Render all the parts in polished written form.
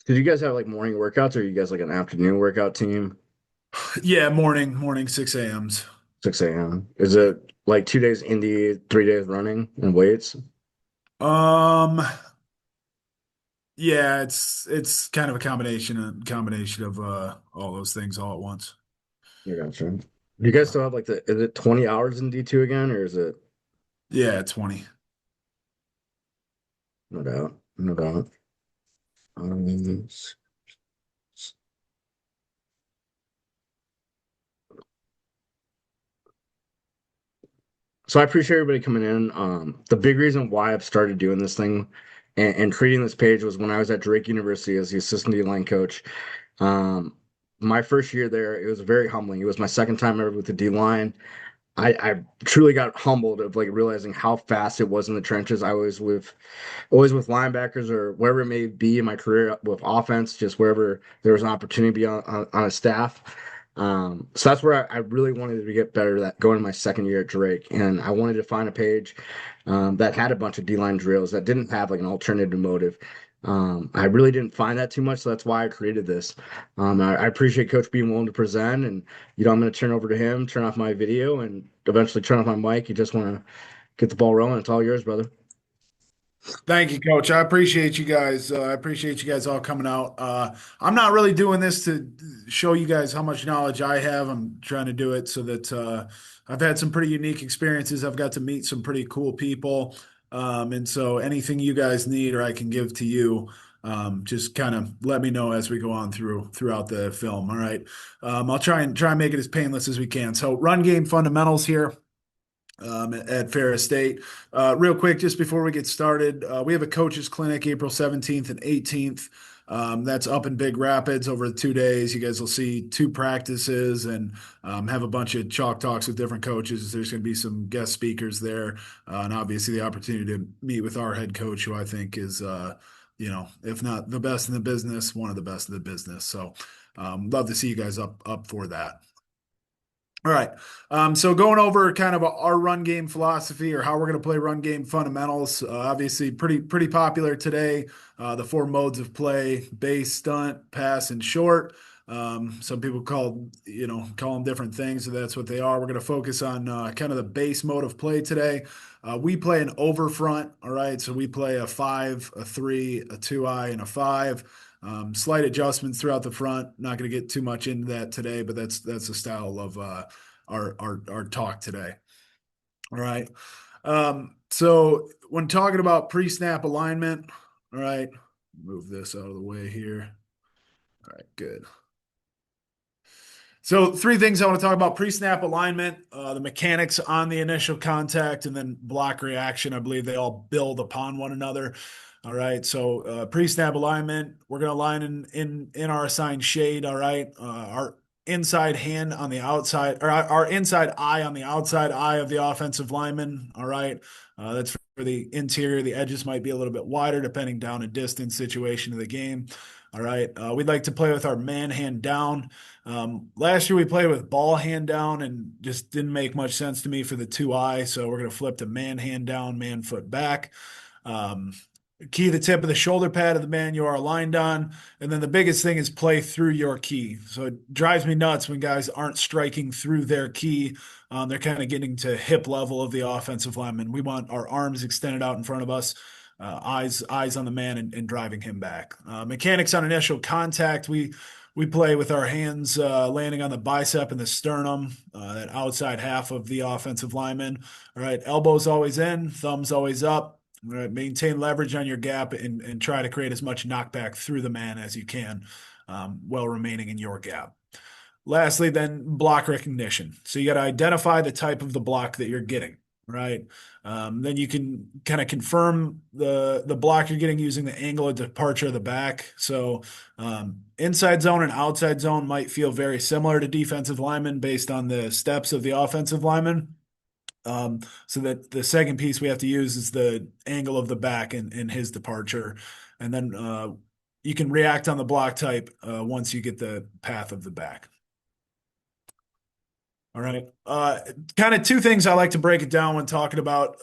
Did you guys have like morning workouts, or are you guys like an afternoon workout team? Yeah, morning, 6 a.m.s. 6 a.m. Is it like 2 days indie, 3 days running and weights? Um, yeah, it's kind of a combination of all those things all at once. I gotcha. Do you guys still have like is it 20 hours in D2 again, or is it Yeah, 20. no doubt? No doubt. S- so I appreciate everybody coming in. The big reason why I've started doing this thing and treating this page was when I was at Drake University as the assistant D-line coach. Um, my first year there, it was very humbling. It was my second time ever with the D-line. I truly got humbled of like realizing how fast it was in the trenches. I was with always with linebackers or wherever it may be in my career with offense, just wherever there was an opportunity to be on a staff. So that's where I really wanted to get better that going to my second year at Drake. And I wanted to find a page that had a bunch of D-line drills that didn't have like an alternative motive. I really didn't find that too much, so that's why I created this. I appreciate Coach being willing to present, and I'm going to turn over to him, turn off my video, and eventually turn off my mic. You just want to get the ball rolling. It's all yours, brother. Thank you, Coach. I appreciate you guys. I appreciate you guys all coming out. I'm not really doing this to show you guys how much knowledge I have. I'm trying to do it so that I've had some pretty unique experiences. I've got to meet some pretty cool people. And so anything you guys need or I can give to you, just kind of let me know as we go on throughout the film. All right. I'll try and make it as painless as we can. So run game fundamentals here at Ferris State. Real quick, just before we get started, we have a coaches clinic April 17th and 18th. That's up in Big Rapids over the 2 days. You guys will see two practices and have a bunch of chalk talks with different coaches. There's going to be some guest speakers there, and obviously the opportunity to meet with our head coach, who I think is, if not the best in the business, one of the best in the business. So, love to see you guys up for that. All right. So going over kind of our run game philosophy or how we're going to play run game fundamentals. Obviously, pretty popular today. The four modes of play: base, stunt, pass, and short. Some people call them different things, so that's what they are. We're going to focus on kind of the base mode of play today. We play an over front. All right. So we play a five, a three, a two eye, and a five. Slight adjustments throughout the front. Not going to get too much into that today, but that's the style of our talk today. All right. So when talking about pre-snap alignment, all right, move this out of the way here. All right, good. So three things I want to talk about: pre-snap alignment, the mechanics on the initial contact, and then block reaction. I believe they all build upon one another. All right. So pre-snap alignment, we're going to align in our assigned shade. All right. Our inside hand on the outside, or our inside eye on the outside eye of the offensive lineman. All right. That's for the interior. The edges might be a little bit wider depending down a distance situation of the game. All right. We'd like to play with our man hand down. Last year we played with ball hand down and just didn't make much sense to me for the two eye. So we're going to flip to man hand down, man foot back. Um, Key the tip of the shoulder pad of the man you are aligned on. And then the biggest thing is play through your key. So it drives me nuts when guys aren't striking through their key. They're kind of getting to hip level of the offensive lineman. We want our arms extended out in front of us, eyes on the man and driving him back. Mechanics on initial contact. We play with our hands landing on the bicep and the sternum, that outside half of the offensive lineman. All right, elbows always in, thumbs always up. All right, maintain leverage on your gap and try to create as much knockback through the man as you can, while remaining in your gap. Lastly, then block recognition. So you got to identify the type of the block that you're getting, right? Then you can kind of confirm the block you're getting using the angle of departure of the back. So inside zone and outside zone might feel very similar to defensive linemen based on the steps of the offensive lineman. So that the second piece we have to use is the angle of the back and his departure. And then you can react on the block type once you get the path of the back. All right. Kind of two things I like to break it down when talking about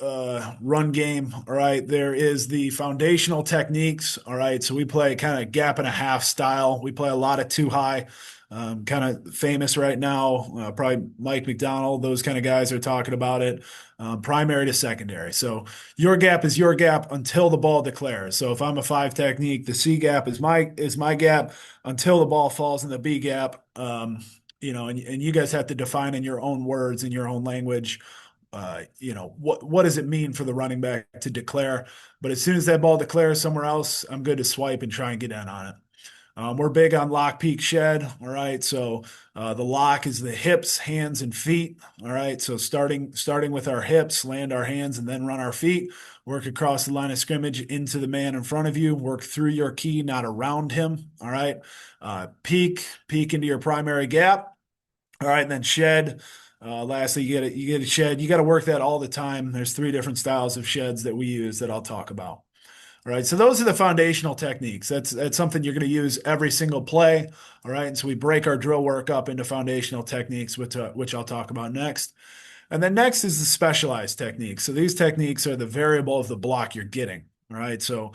run game. All right. There is the foundational techniques. All right. So we play kind of gap and a half style. We play a lot of two high. Kind of famous right now. Probably Mike McDonald. Those kind of guys are talking about it. Primary to secondary. So your gap is your gap until the ball declares. So if I'm a five technique, the C gap is my gap until the ball falls in the B gap. And you guys have to define in your own words, in your own language, what does it mean for the running back to declare? But as soon as that ball declares somewhere else, I'm good to swipe and try and get in on it. We're big on lock, peek, shed. All right. So the lock is the hips, hands, and feet. All right. So starting with our hips, land our hands, and then run our feet. Work across the line of scrimmage into the man in front of you. Work through your key, not around him. All right. Peek into your primary gap. All right, and then shed. Lastly, you get a shed. You got to work that all the time. There's three different styles of sheds that we use that I'll talk about. All right, so those are the foundational techniques. That's something you're going to use every single play. All right, and so we break our drill work up into foundational techniques, which I'll talk about next. And then next is the specialized techniques. So these techniques are the variable of the block you're getting. All right. So,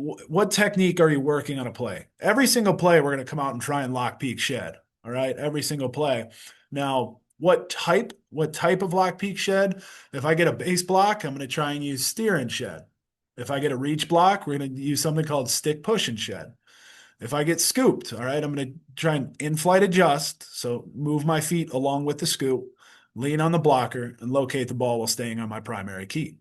what technique are you working on a play? Every single play, we're going to come out and try and lock, peak, shed. All right. Every single play. Now, what type? What type of lock, peak, shed? If I get a base block, I'm going to try and use steer and shed. If I get a reach block, we're going to use something called stick, push, and shed. If I get scooped, all right, I'm going to try and in-flight adjust. So move my feet along with the scoop, lean on the blocker, and locate the ball while staying on my primary key.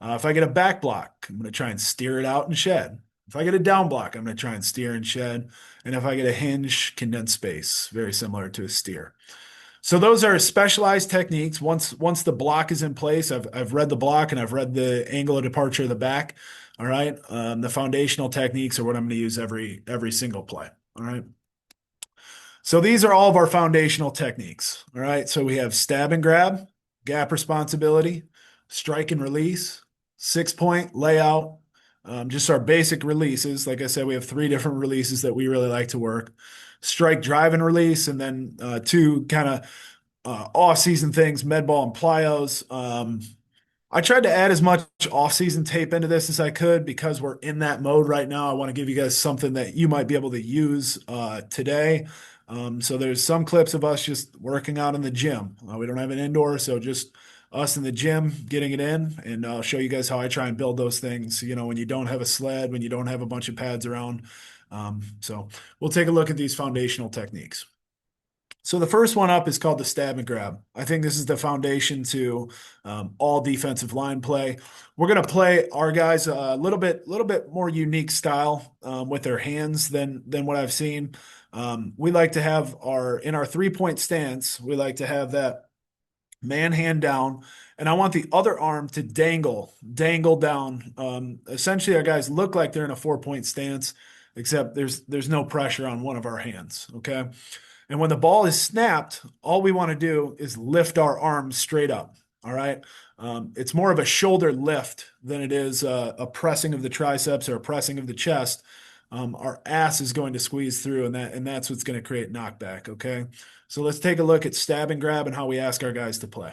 If I get a back block, I'm going to try and steer it out and shed. If I get a down block, I'm going to try and steer and shed. And if I get a hinge, condense space, very similar to a steer. So those are specialized techniques. Once the block is in place, I've read the block and I've read the angle of departure of the back. All right. The foundational techniques are what I'm going to use every single play. All right. So these are all of our foundational techniques. All right. So we have stab and grab, gap responsibility, strike and release, 6 point layout, just our basic releases. Like I said, we have three different releases that we really like to work. Strike, drive, and release, and then two kind of off-season things, med ball and plyos. I tried to add as much off-season tape into this as I could because we're in that mode right now. I want to give you guys something that you might be able to use today. So there's some clips of us just working out in the gym. We don't have an indoor, so just us in the gym getting it in, and I'll show you guys how I try and build those things. When you don't have a sled, when you don't have a bunch of pads around. So we'll take a look at these foundational techniques. So the first one up is called the stab and grab. I think this is the foundation to all defensive line play. We're going to play our guys a little bit more unique style with their hands than what I've seen. We like to have in our 3 point stance. We like to have that man hand down, and I want the other arm to dangle down. Essentially, our guys look like they're in a 4 point stance, except there's no pressure on one of our hands. Okay. And when the ball is snapped, all we want to do is lift our arms straight up. All right. It's more of a shoulder lift than it is a pressing of the triceps or a pressing of the chest. Our ass is going to squeeze through, and that's what's going to create knockback. Okay. So let's take a look at stab and grab and how we ask our guys to play.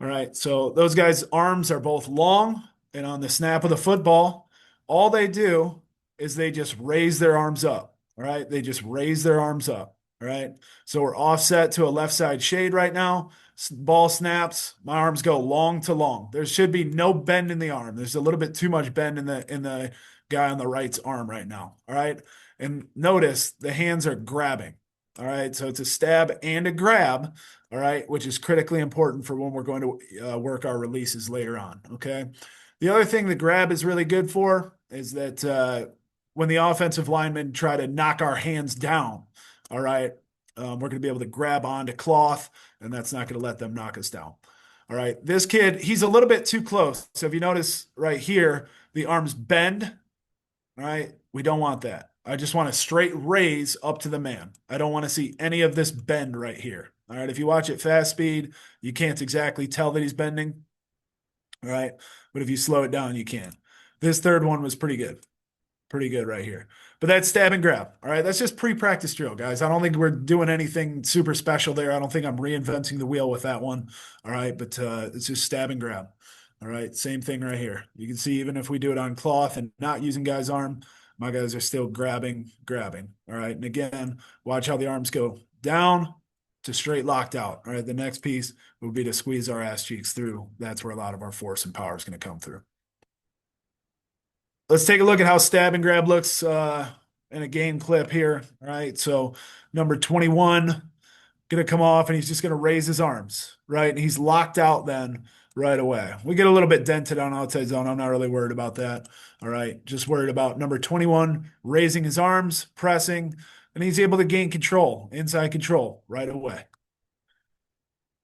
All right. So those guys' arms are both long, and on the snap of the football, all they do is they just raise their arms up. All right. They just raise their arms up. All right. So we're offset to a left side shade right now. Ball snaps. My arms go long to long. There should be no bend in the arm. There's a little bit too much bend in the guy on the right's arm right now. All right. And notice the hands are grabbing. All right. So it's a stab and a grab. All right. Which is critically important for when we're going to work our releases later on. Okay. The other thing the grab is really good for is that when the offensive linemen try to knock our hands down, all right, we're going to be able to grab onto cloth, and that's not going to let them knock us down. All right. This kid, he's a little bit too close. So if you notice right here, the arms bend. All right. We don't want that. I just want a straight raise up to the man. I don't want to see any of this bend right here. All right. If you watch it fast speed, you can't exactly tell that he's bending. All right. But if you slow it down, you can. This third one was pretty good. Pretty good right here. But that's stab and grab. All right. That's just pre-practice drill, guys. I don't think we're doing anything super special there. I don't think I'm reinventing the wheel with that one. All right. But it's just stab and grab. All right. Same thing right here. You can see even if we do it on cloth and not using guy's arm, my guys are still grabbing, grabbing. All right. And again, watch how the arms go down to straight locked out. All right. The next piece would be to squeeze our ass cheeks through. That's where a lot of our force and power is going to come through. Let's take a look at how stab and grab looks in a game clip here. All right. So number 21 going to come off and he's just going to raise his arms, right? And he's locked out then right away. We get a little bit dented on outside zone. I'm not really worried about that. All right. Just worried about number 21 raising his arms, pressing, and he's able to gain control, inside control right away.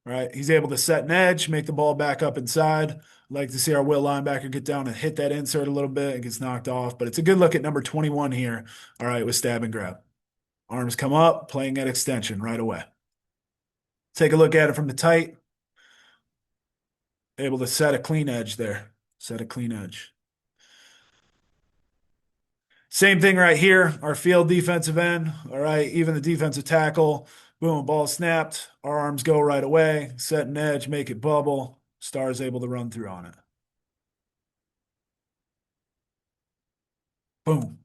All right. He's able to set an edge, make the ball back up inside. Like to see our will linebacker get down and hit that insert a little bit. It gets knocked off, but it's a good look at number 21 here. All right, with stab and grab. Arms come up, playing at extension right away. Take a look at it from the tight. Able to set a clean edge there. Set a clean edge. Same thing right here. Our field defensive end. All right, even the defensive tackle. Boom, ball snapped. Our arms go right away. Set an edge, make it bubble. Star is able to run through on it. Boom.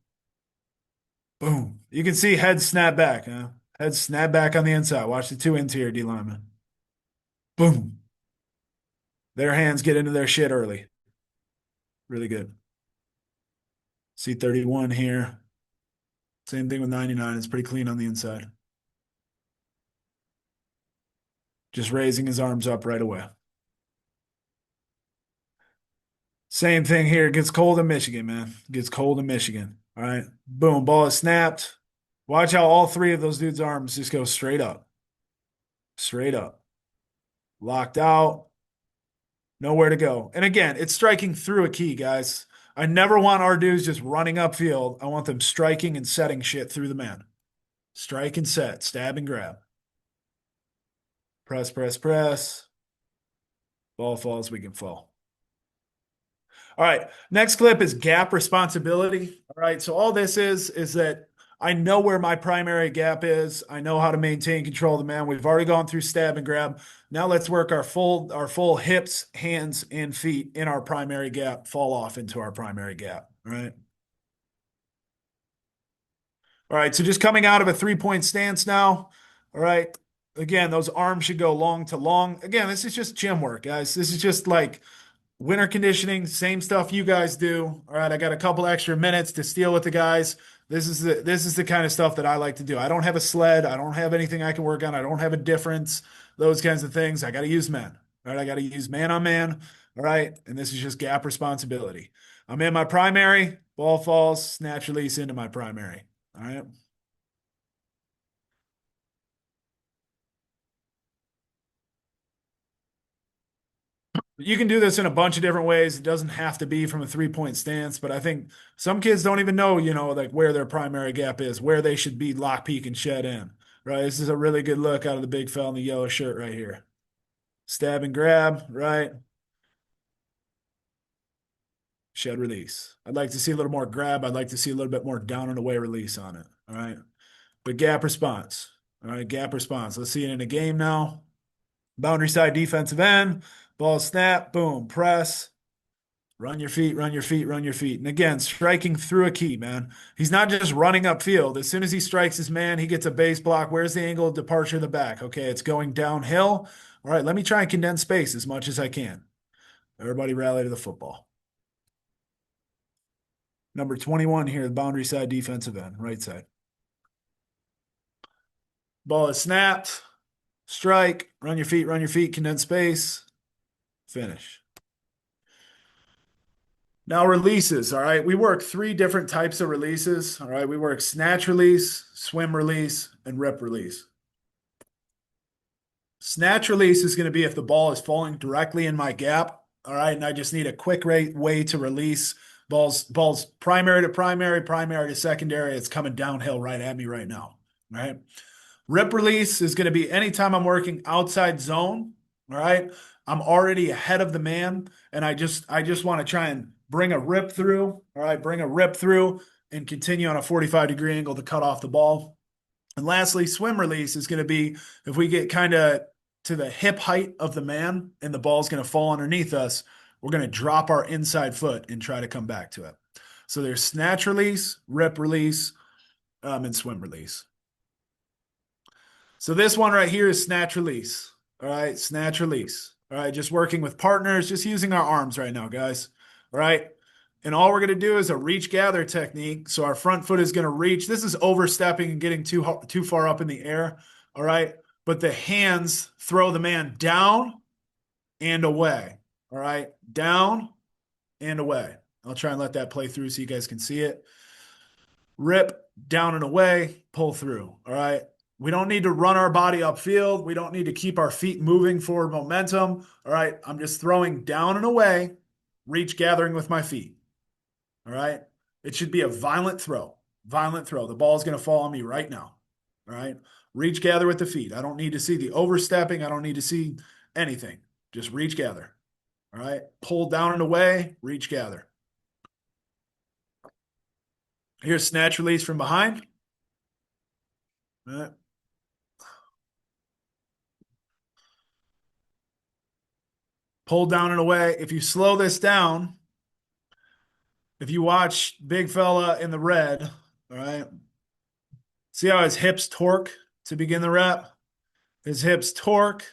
Boom. You can see head snap back. Huh? Head snap back on the inside. Watch the two interior D linemen. Boom. Their hands get into their shit early. Really good. See 31 here. Same thing with 99. It's pretty clean on the inside. Just raising his arms up right away. Same thing here. Gets cold in Michigan, man. Gets cold in Michigan. All right. Boom. Ball is snapped. Watch how all three of those dudes' arms just go straight up. Straight up. Locked out. Nowhere to go. And again, it's striking through a key, guys. I never want our dudes just running upfield. I want them striking and setting shit through the man. Strike and set. Stab and grab. Press, press, press. Ball falls, we can fall. All right. Next clip is gap responsibility. All right. So all this is that I know where my primary gap is. I know how to maintain control of the man. We've already gone through stab and grab. Now let's work our full hips, hands, and feet in our primary gap, fall off into our primary gap. All right. All right. So just coming out of a 3-point stance now. All right. Again, those arms should go long to long. Again, this is just gym work, guys. This is just like winter conditioning, same stuff you guys do. All right, I got a couple extra minutes to steal with the guys. This is the kind of stuff that I like to do. I don't have a sled. I don't have anything I can work on. I don't have a difference. Those kinds of things. I got to use men. All right, I got to use man on man. All right, and this is just gap responsibility. I'm in my primary. Ball falls. Snatch release into my primary. All right. You can do this in a bunch of different ways. It doesn't have to be from a 3-point stance, but I think some kids don't even know, like where their primary gap is, where they should be lock, peek, and shed in. Right. This is a really good look out of the big fella in the yellow shirt right here. Stab and grab, right? Shed release. I'd like to see a little more grab. I'd like to see a little bit more down and away release on it. All right. But gap response. All right. Gap response. Let's see it in a game now. Boundary side defensive end. Ball snap, boom, press, run your feet, run your feet, run your feet. And again, striking through a key, man. He's not just running upfield. As soon as he strikes his man, he gets a base block. Where's the angle of departure in the back? Okay, it's going downhill. All right, let me try and condense space as much as I can. Everybody rally to the football. Number 21 here, the boundary side defensive end, right side. Ball is snapped. Strike, run your feet, condense space. Finish. Now releases, all right? We work 3 different types of releases, all right? We work snatch release, swim release, and rip release. Snatch release is going to be if the ball is falling directly in my gap, all right? And I just need a quick way to release balls primary to primary, primary to secondary. It's coming downhill right at me right now, all right? Rip release is going to be anytime I'm working outside zone, all right? I'm already ahead of the man, and I just want to try and bring a rip through, all right? Bring a rip through and continue on a 45-degree angle to cut off the ball. And lastly, swim release is going to be if we get kind of to the hip height of the man and the ball's going to fall underneath us, we're going to drop our inside foot and try to come back to it. So there's snatch release, rip release, and swim release. So this one right here is snatch release. All right, snatch release. All right, just working with partners, just using our arms right now, guys. All right. And all we're going to do is a reach gather technique. So our front foot is going to reach. This is overstepping and getting too far up in the air. All right. But the hands throw the man down and away. All right. Down and away. I'll try and let that play through so you guys can see it. Rip, down and away, pull through. All right. We don't need to run our body upfield. We don't need to keep our feet moving forward momentum. All right. I'm just throwing down and away, reach gathering with my feet. All right. It should be a violent throw. Violent throw. The ball is going to fall on me right now. All right. Reach gather with the feet. I don't need to see the overstepping. I don't need to see anything. Just reach gather. All right. Pull down and away, reach gather. Here's snatch release from behind. All right. Pull down and away. If you slow this down, if you watch big fella in the red, all right, see how his hips torque to begin the rep? His hips torque,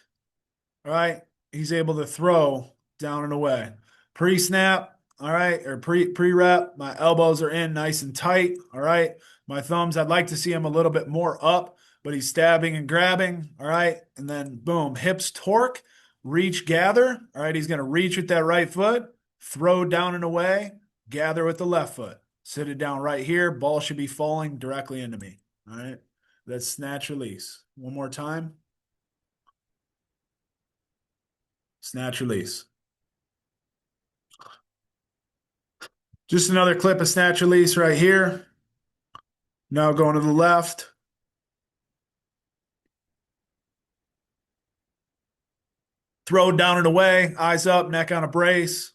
all right, he's able to throw down and away. Pre-snap, all right, or pre-rep, my elbows are in nice and tight, all right. My thumbs, I'd like to see him a little bit more up, but he's stabbing and grabbing, all right, and then boom, hips torque, reach gather, all right, he's going to reach with that right foot, throw down and away, gather with the left foot. Sit it down right here, ball should be falling directly into me, all right. That's snatch release. One more time. Snatch release. Just another clip of snatch release right here. Now going to the left. Throw down and away, eyes up, neck on a brace.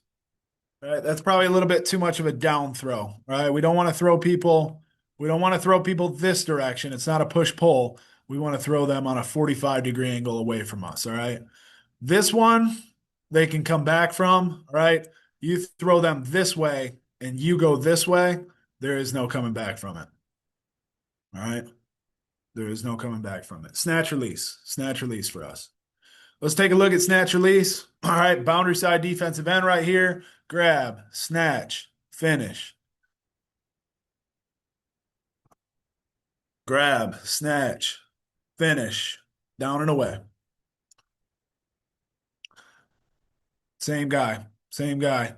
All right, that's probably a little bit too much of a down throw. All right, we don't want to throw people. We don't want to throw people this direction. It's not a push pull. We want to throw them on a 45-degree angle away from us. All right. This one, they can come back from. All right. You throw them this way and you go this way. There is no coming back from it. All right. There is no coming back from it. Snatch release. Snatch release for us. Let's take a look at snatch release. All right. Boundary side defensive end right here. Grab, snatch, finish. Grab, snatch, finish. Down and away. Same guy. Same guy.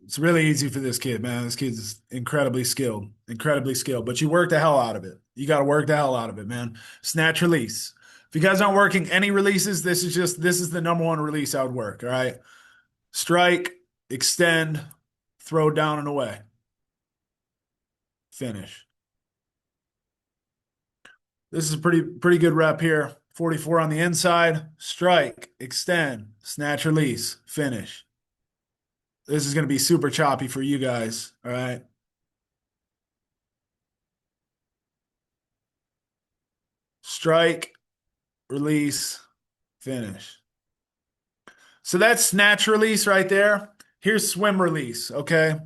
It's really easy for this kid, man. This kid's incredibly skilled. Incredibly skilled. But you work the hell out of it. You got to work the hell out of it, man. Snatch release. If you guys aren't working any releases, this is the number one release I would work. All right. Strike, extend, throw down and away. Finish. This is a pretty good rep here. 44 on the inside. Strike, extend, snatch, release, finish. This is going to be super choppy for you guys. All right. Strike, release, finish. So that's snatch release right there. Here's swim release. Okay.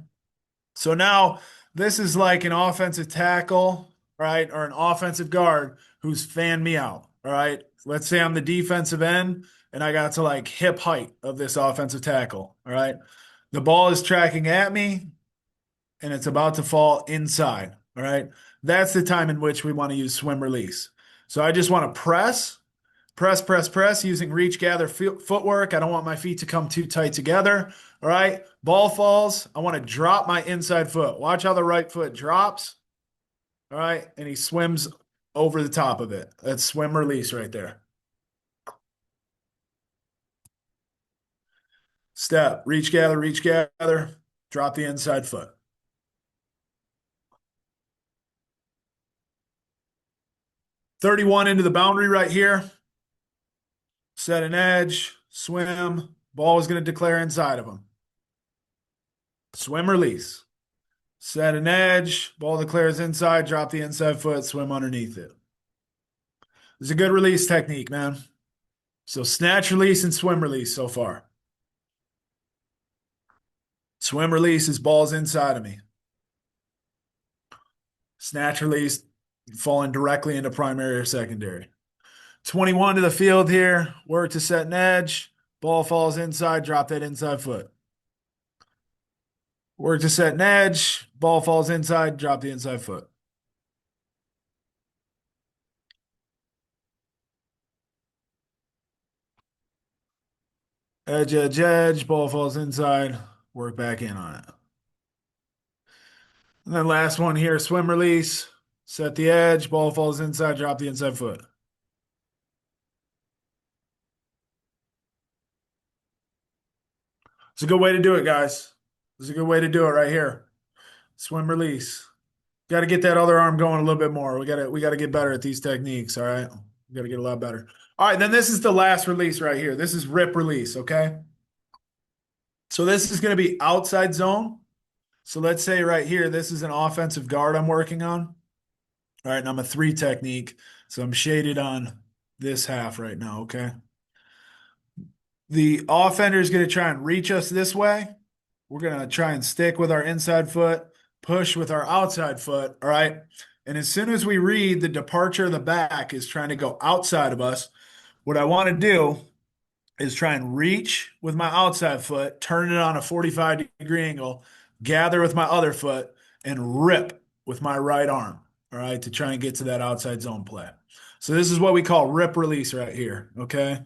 So now this is like an offensive tackle, right? Or an offensive guard who's fanned me out. All right. Let's say I'm the defensive end and I got to like hip height of this offensive tackle. All right. The ball is tracking at me and it's about to fall inside. All right. That's the time in which we want to use swim release. So I just want to press using reach gather footwork. I don't want my feet to come too tight together. All right. Ball falls. I want to drop my inside foot. Watch how the right foot drops. All right. And he swims over the top of it. That's swim release right there. Step, reach gather, drop the inside foot. .31 into the boundary right here. Set an edge, swim. Ball is going to declare inside of him. Swim release. Set an edge, ball declares inside, drop the inside foot, swim underneath it. It's a good release technique, man. So snatch release and swim release so far. Swim release is balls inside of me. Snatch release falling directly into primary or secondary. 21 to the field here. Work to set an edge. Ball falls inside, drop that inside foot. Work to set an edge. Ball falls inside, drop the inside foot. Edge, edge, edge. Ball falls inside. Work back in on it. And then last one here, swim release. Set the edge. Ball falls inside, drop the inside foot. It's a good way to do it, guys. It's a good way to do it right here. Swim release. Got to get that other arm going a little bit more. We got to get better at these techniques. All right. We got to get a lot better. All right. Then this is the last release right here. This is rip release. Okay. So this is going to be outside zone. So let's say right here, this is an offensive guard I'm working on. All right. And I'm a three technique. So I'm shaded on this half right now. Okay. The offender is going to try and reach us this way. We're going to try and stick with our inside foot, push with our outside foot. All right. And as soon as we read the departure of the back is trying to go outside of us, what I want to do is try and reach with my outside foot, turn it on a 45-degree angle, gather with my other foot, and rip with my right arm. All right. To try and get to that outside zone play. So this is what we call rip release right here. Okay.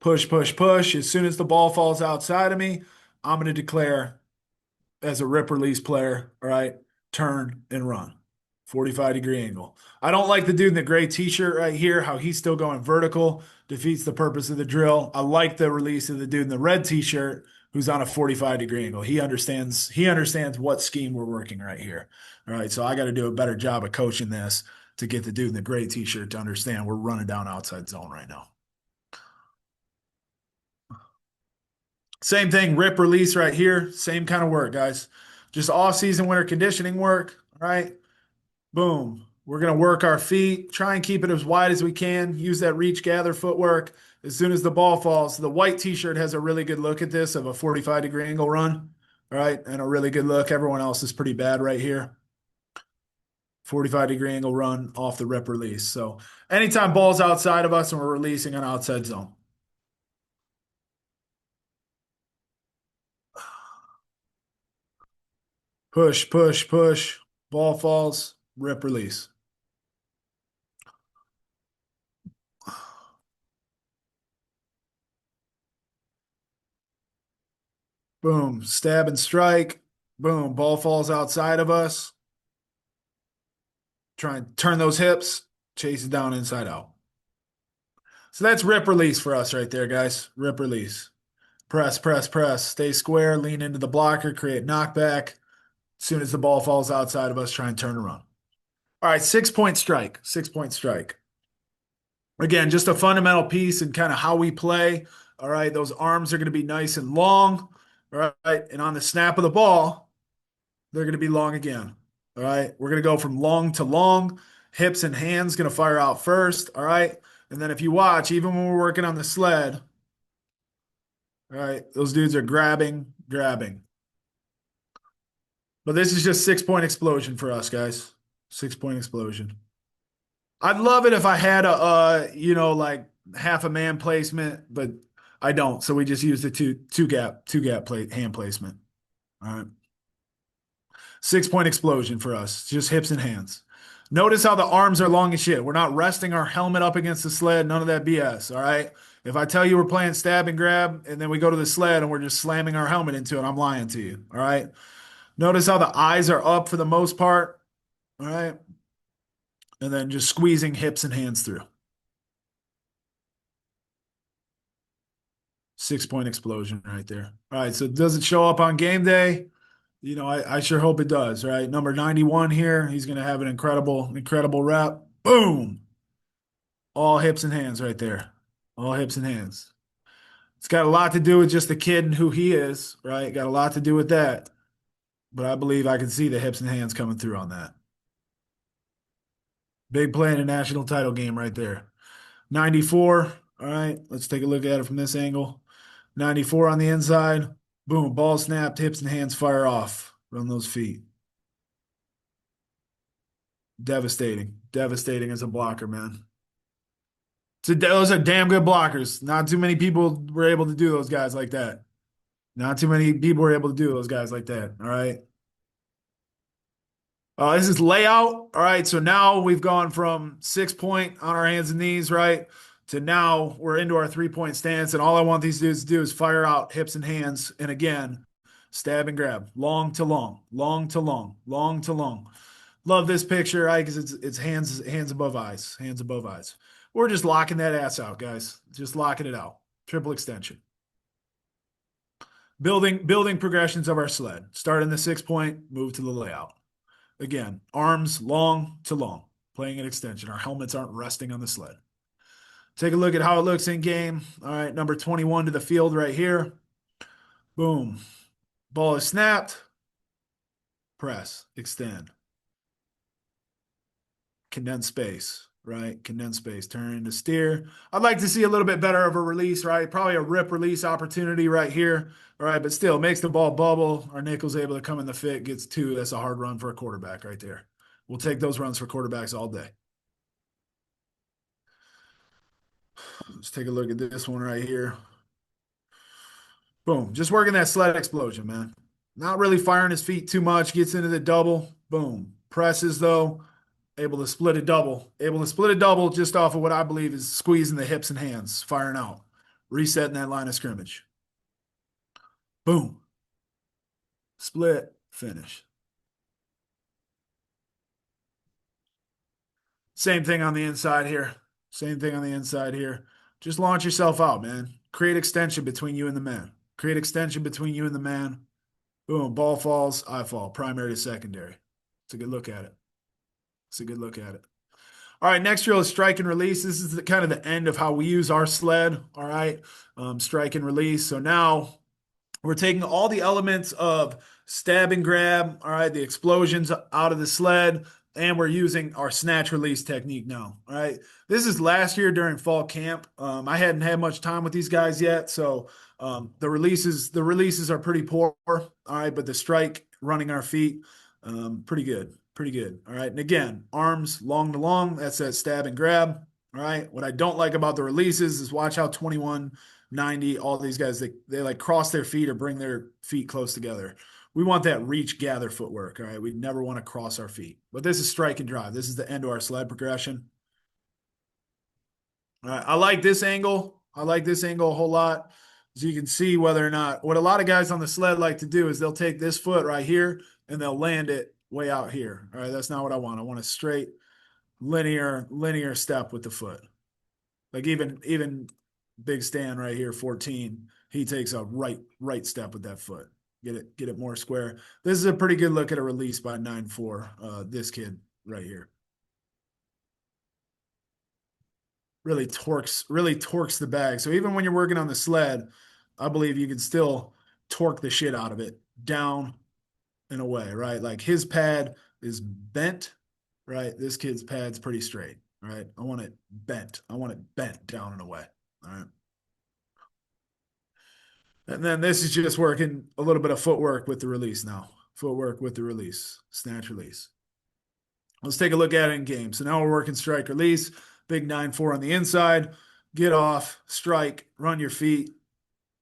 Push, push, push. As soon as the ball falls outside of me, I'm going to declare as a rip release player, all right, turn and run. 45-degree angle. I don't like the dude in the gray t-shirt right here, how he's still going vertical, defeats the purpose of the drill. I like the release of the dude in the red t-shirt who's on a 45-degree angle. He understands what scheme we're working right here. All right, so I got to do a better job of coaching this to get the dude in the gray t-shirt to understand we're running down outside zone right now. Same thing, rip release right here. Same kind of work, guys. Just off-season winter conditioning work. All right. Boom. We're going to work our feet, try and keep it as wide as we can. Use that reach gather footwork. As soon as the ball falls, the white t-shirt has a really good look at this of a 45-degree angle run. All right. And a really good look. Everyone else is pretty bad right here. 45-degree angle run off the rip release. So anytime ball's outside of us and we're releasing an outside zone. Push, push, push. Ball falls, rip release. Boom, stab and strike. Boom, ball falls outside of us. Try and turn those hips, chase it down inside out. So that's rip release for us right there, guys. Rip release. Press, press, press. Stay square, lean into the blocker, create knockback. As soon as the ball falls outside of us, try and turn around. All right, 6-point strike. 6-point strike. Again, just a fundamental piece and kind of how we play. All right, those arms are going to be nice and long. All right, and on the snap of the ball, they're going to be long again. All right, we're going to go from long to long. Hips and hands going to fire out first. All right, and then if you watch, even when we're working on the sled, all right, those dudes are grabbing, grabbing. But this is just 6-point explosion for us, guys. 6-point explosion. I'd love it if I had like half a man placement, but I don't. So we just use the two gap plate hand placement. All right. 6-point explosion for us. Just hips and hands. Notice how the arms are long as shit. We're not resting our helmet up against the sled. None of that BS. All right. If I tell you we're playing stab and grab and then we go to the sled and we're just slamming our helmet into it, I'm lying to you. All right. Notice how the eyes are up for the most part. All right. And then just squeezing hips and hands through. 6-point explosion right there. All right. So does it show up on game day? I sure hope it does, right? Number 91 here. He's going to have an incredible, incredible rep. Boom. All hips and hands right there. All hips and hands. It's got a lot to do with just the kid and who he is, right? Got a lot to do with that. but I believe I can see the hips and hands coming through on that. Big play in a national title game right there. 94. All right, let's take a look at it from this angle. 94 on the inside. Boom, ball snapped, hips and hands fire off. Run those feet. Devastating. Devastating as a blocker, man. Those are damn good blockers. Not too many people were able to do those guys like that. Not too many people were able to do those guys like that. All right. This is layout. All right. So now we've gone from 6 point on our hands and knees, right? To now we're into our 3 point stance. And all I want these dudes to do is fire out hips and hands. And again, stab and grab. Long to long, long to long, long to long. Love this picture, right? Because it's hands above eyes, hands above eyes. We're just locking that ass out, guys. Just locking it out. Triple extension. Building progressions of our sled. Start in the 6 point, move to the layout. Again, arms long to long, playing an extension. Our helmets aren't resting on the sled. Take a look at how it looks in game. All right, number 21 to the field right here. Boom. Ball is snapped. Press, extend. Condense space, right? Condense space, turn into steer. I'd like to see a little bit better of a release, right? Probably a rip release opportunity right here. All right, but still makes the ball bubble. Our nickel's able to come in the fit, gets two. That's a hard run for a quarterback right there. We'll take those runs for quarterbacks all day. Let's take a look at this one right here. Boom. Just working that sled explosion, man. Not really firing his feet too much. Gets into the double. Boom. Presses, though. Able to split a double. Able to split a double just off of what I believe is squeezing the hips and hands, firing out, resetting that line of scrimmage. Boom. Split, finish. Same thing on the inside here. Same thing on the inside here. Just launch yourself out, man. Create extension between you and the man. Create extension between you and the man. Boom. Ball falls, I fall. Primary to secondary. It's a good look at it. It's a good look at it. All right, next drill is strike and release. This is kind of the end of how we use our sled. All right, strike and release. So now we're taking all the elements of stab and grab, all right, the explosions out of the sled, and we're using our snatch release technique now. All right. This is last year during fall camp. I hadn't had much time with these guys yet, so the releases are pretty poor. All right, but the strike running our feet, pretty good. Pretty good. All right. And again, arms long to long. That's that stab and grab. All right. What I don't like about the releases is watch how 21, 90, all these guys, they like cross their feet or bring their feet close together. We want that reach gather footwork. All right. We never want to cross our feet. But this is strike and drive. This is the end of our sled progression. All right. I like this angle. I like this angle a whole lot. So you can see whether or not what a lot of guys on the sled like to do is they'll take this foot right here and they'll land it way out here. All right. That's not what I want. I want a straight linear step with the foot. Like even Big Stan right here, 14, he takes a right step with that foot. Get it more square. This is a pretty good look at a release by 9-4. This kid right here. Really torques the bag. So even when you're working on the sled, I believe you can still torque the shit out of it down and away, right? Like his pad is bent, right? This kid's pad's pretty straight, right? I want it bent. I want it bent down and away. All right. And then this is just working a little bit of footwork with the release now. Footwork with the release, snatch release. Let's take a look at it in game. So now we're working strike release, big 9-4 on the inside. Get off, strike, run your feet,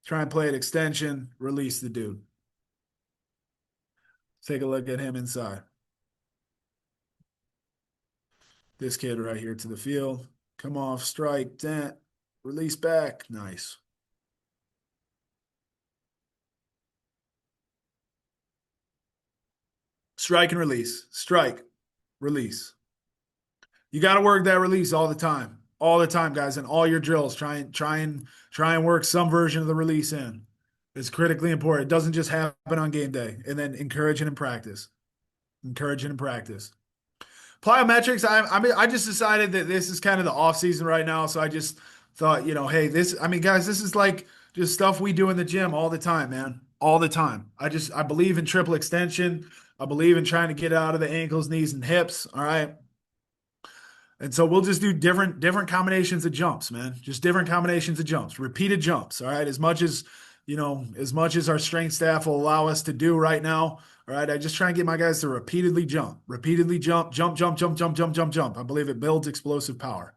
try and play it extension, release the dude. Take a look at him inside. This kid right here to the field. Come off, strike, dent, release back. Nice. Strike and release. Strike, release. You got to work that release all the time, guys. In all your drills, try and work some version of the release in. It's critically important. It doesn't just happen on game day. And then encourage it in practice. Encourage it in practice. Plyometrics. I just decided that this is kind of the off season right now, so I just thought, hey, this. I mean, guys, this is like just stuff we do in the gym all the time, man. all the time. I believe in triple extension. I believe in trying to get out of the ankles, knees, and hips. All right. And so we'll just do different combinations of jumps, man. Just different combinations of jumps, repeated jumps. All right. As much as our strength staff will allow us to do right now. All right. I just try and get my guys to repeatedly jump, jump, jump, jump, jump, jump, jump, jump. I believe it builds explosive power.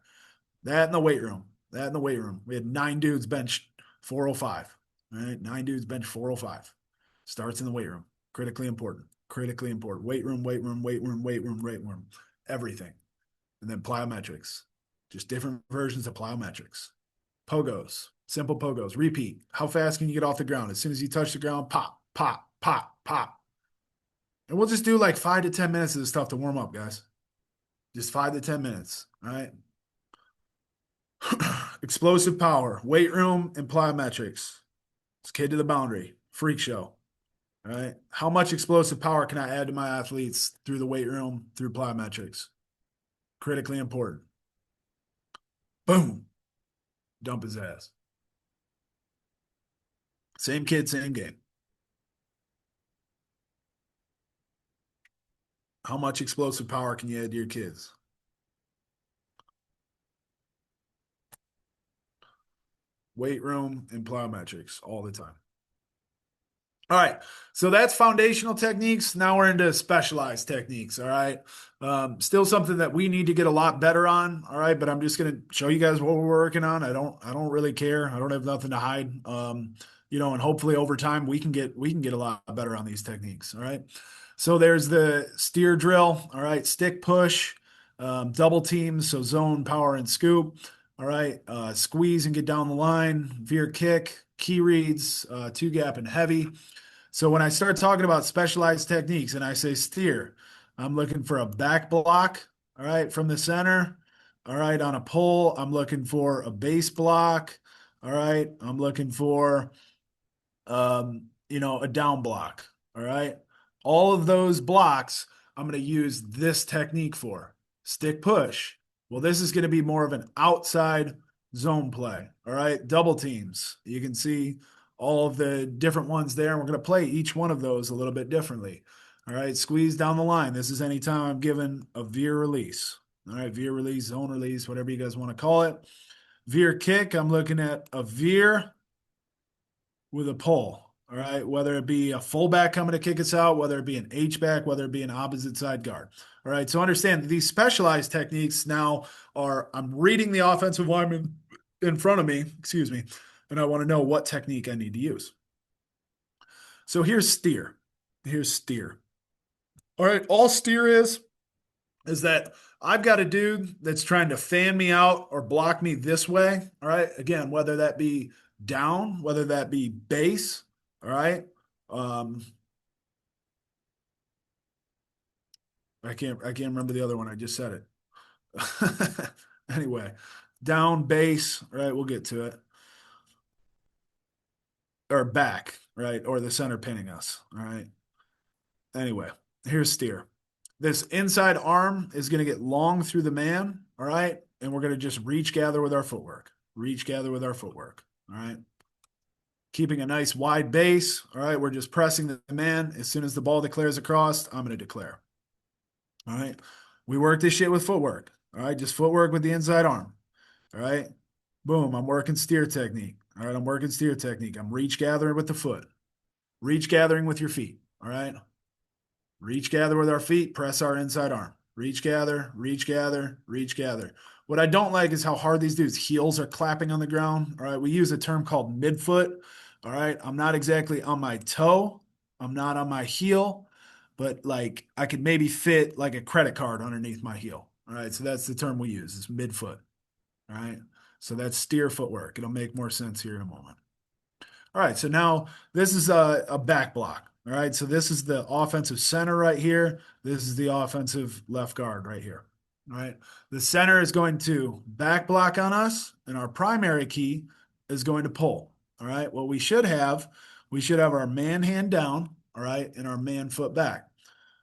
That in the weight room. That in the weight room. We had 9 dudes bench 405. All right. 9 dudes bench 405. Starts in the weight room. Critically important. Critically important. Weight room, weight room, weight room, weight room, weight room. Everything. And then plyometrics. Just different versions of plyometrics. Pogos. Simple pogos. Repeat. How fast can you get off the ground? As soon as you touch the ground, pop, pop, pop, pop. And we'll just do like 5 to 10 minutes of this stuff to warm up, guys. Just 5 to 10 minutes. All right. Explosive power, weight room, and plyometrics. It's kid to the boundary, freak show. All right. How much explosive power can I add to my athletes through the weight room, through plyometrics? Critically important. Boom. Dump his ass. Same kid, same game. How much explosive power can you add to your kids? Weight room and plyometrics all the time. All right. So that's foundational techniques. Now we're into specialized techniques. All right. Still something that we need to get a lot better on. All right. But I'm just going to show you guys what we're working on. I don't really care. I don't have nothing to hide. And hopefully over time we can get a lot better on these techniques. All right. So there's the steer drill. All right. Stick push, double teams. So zone, power, and scoop. All right. Squeeze and get down the line, veer kick, key reads, two gap and heavy. So when I start talking about specialized techniques and I say steer, I'm looking for a back block, all right, from the center. All right, on a pull, I'm looking for a base block. All right, I'm looking for a down block. All right. All of those blocks, I'm going to use this technique for stick push. Well, this is going to be more of an outside zone play. All right. Double teams. You can see all of the different ones there. And we're going to play each one of those a little bit differently. All right. Squeeze down the line. This is anytime I'm given a veer release. All right. Veer release, zone release, whatever you guys want to call it. Veer kick. I'm looking at a veer with a pull. All right. Whether it be a fullback coming to kick us out, whether it be an H-back, whether it be an opposite side guard. All right. So understand that these specialized techniques now are, I'm reading the offensive lineman in front of me, excuse me, and I want to know what technique I need to use. So here's steer. Here's steer. All right. All steer is that I've got a dude that's trying to fan me out or block me this way. All right. Again, whether that be down, whether that be base. All right. I can't remember the other one. I just said it. Anyway, down base. All right. We'll get to it. Or back. Right. Or the center pinning us. All right. Anyway, here's steer. This inside arm is going to get long through the man. All right. And we're going to just reach gather with our footwork. Reach gather with our footwork. All right. Keeping a nice wide base. All right. We're just pressing the man. As soon as the ball declares across, I'm going to declare. All right. We work this shit with footwork. All right. Just footwork with the inside arm. All right. Boom. I'm working steer technique. All right. I'm working steer technique. I'm reach gathering with the foot. Reach gathering with your feet. All right. Reach gather with our feet. Press our inside arm. Reach gather. Reach gather. Reach gather. What I don't like is how hard these dudes' heels are clapping on the ground. All right. We use a term called midfoot. All right. I'm not exactly on my toe. I'm not on my heel, but like I could maybe fit like a credit card underneath my heel. All right. So that's the term we use. It's midfoot. All right. So that's steer footwork. It'll make more sense here in a moment. All right. So now this is a back block. All right. So this is the offensive center right here. This is the offensive left guard right here. All right. The center is going to back block on us, and our primary key is going to pull. All right. What we should have our man hand down. All right. And our man foot back.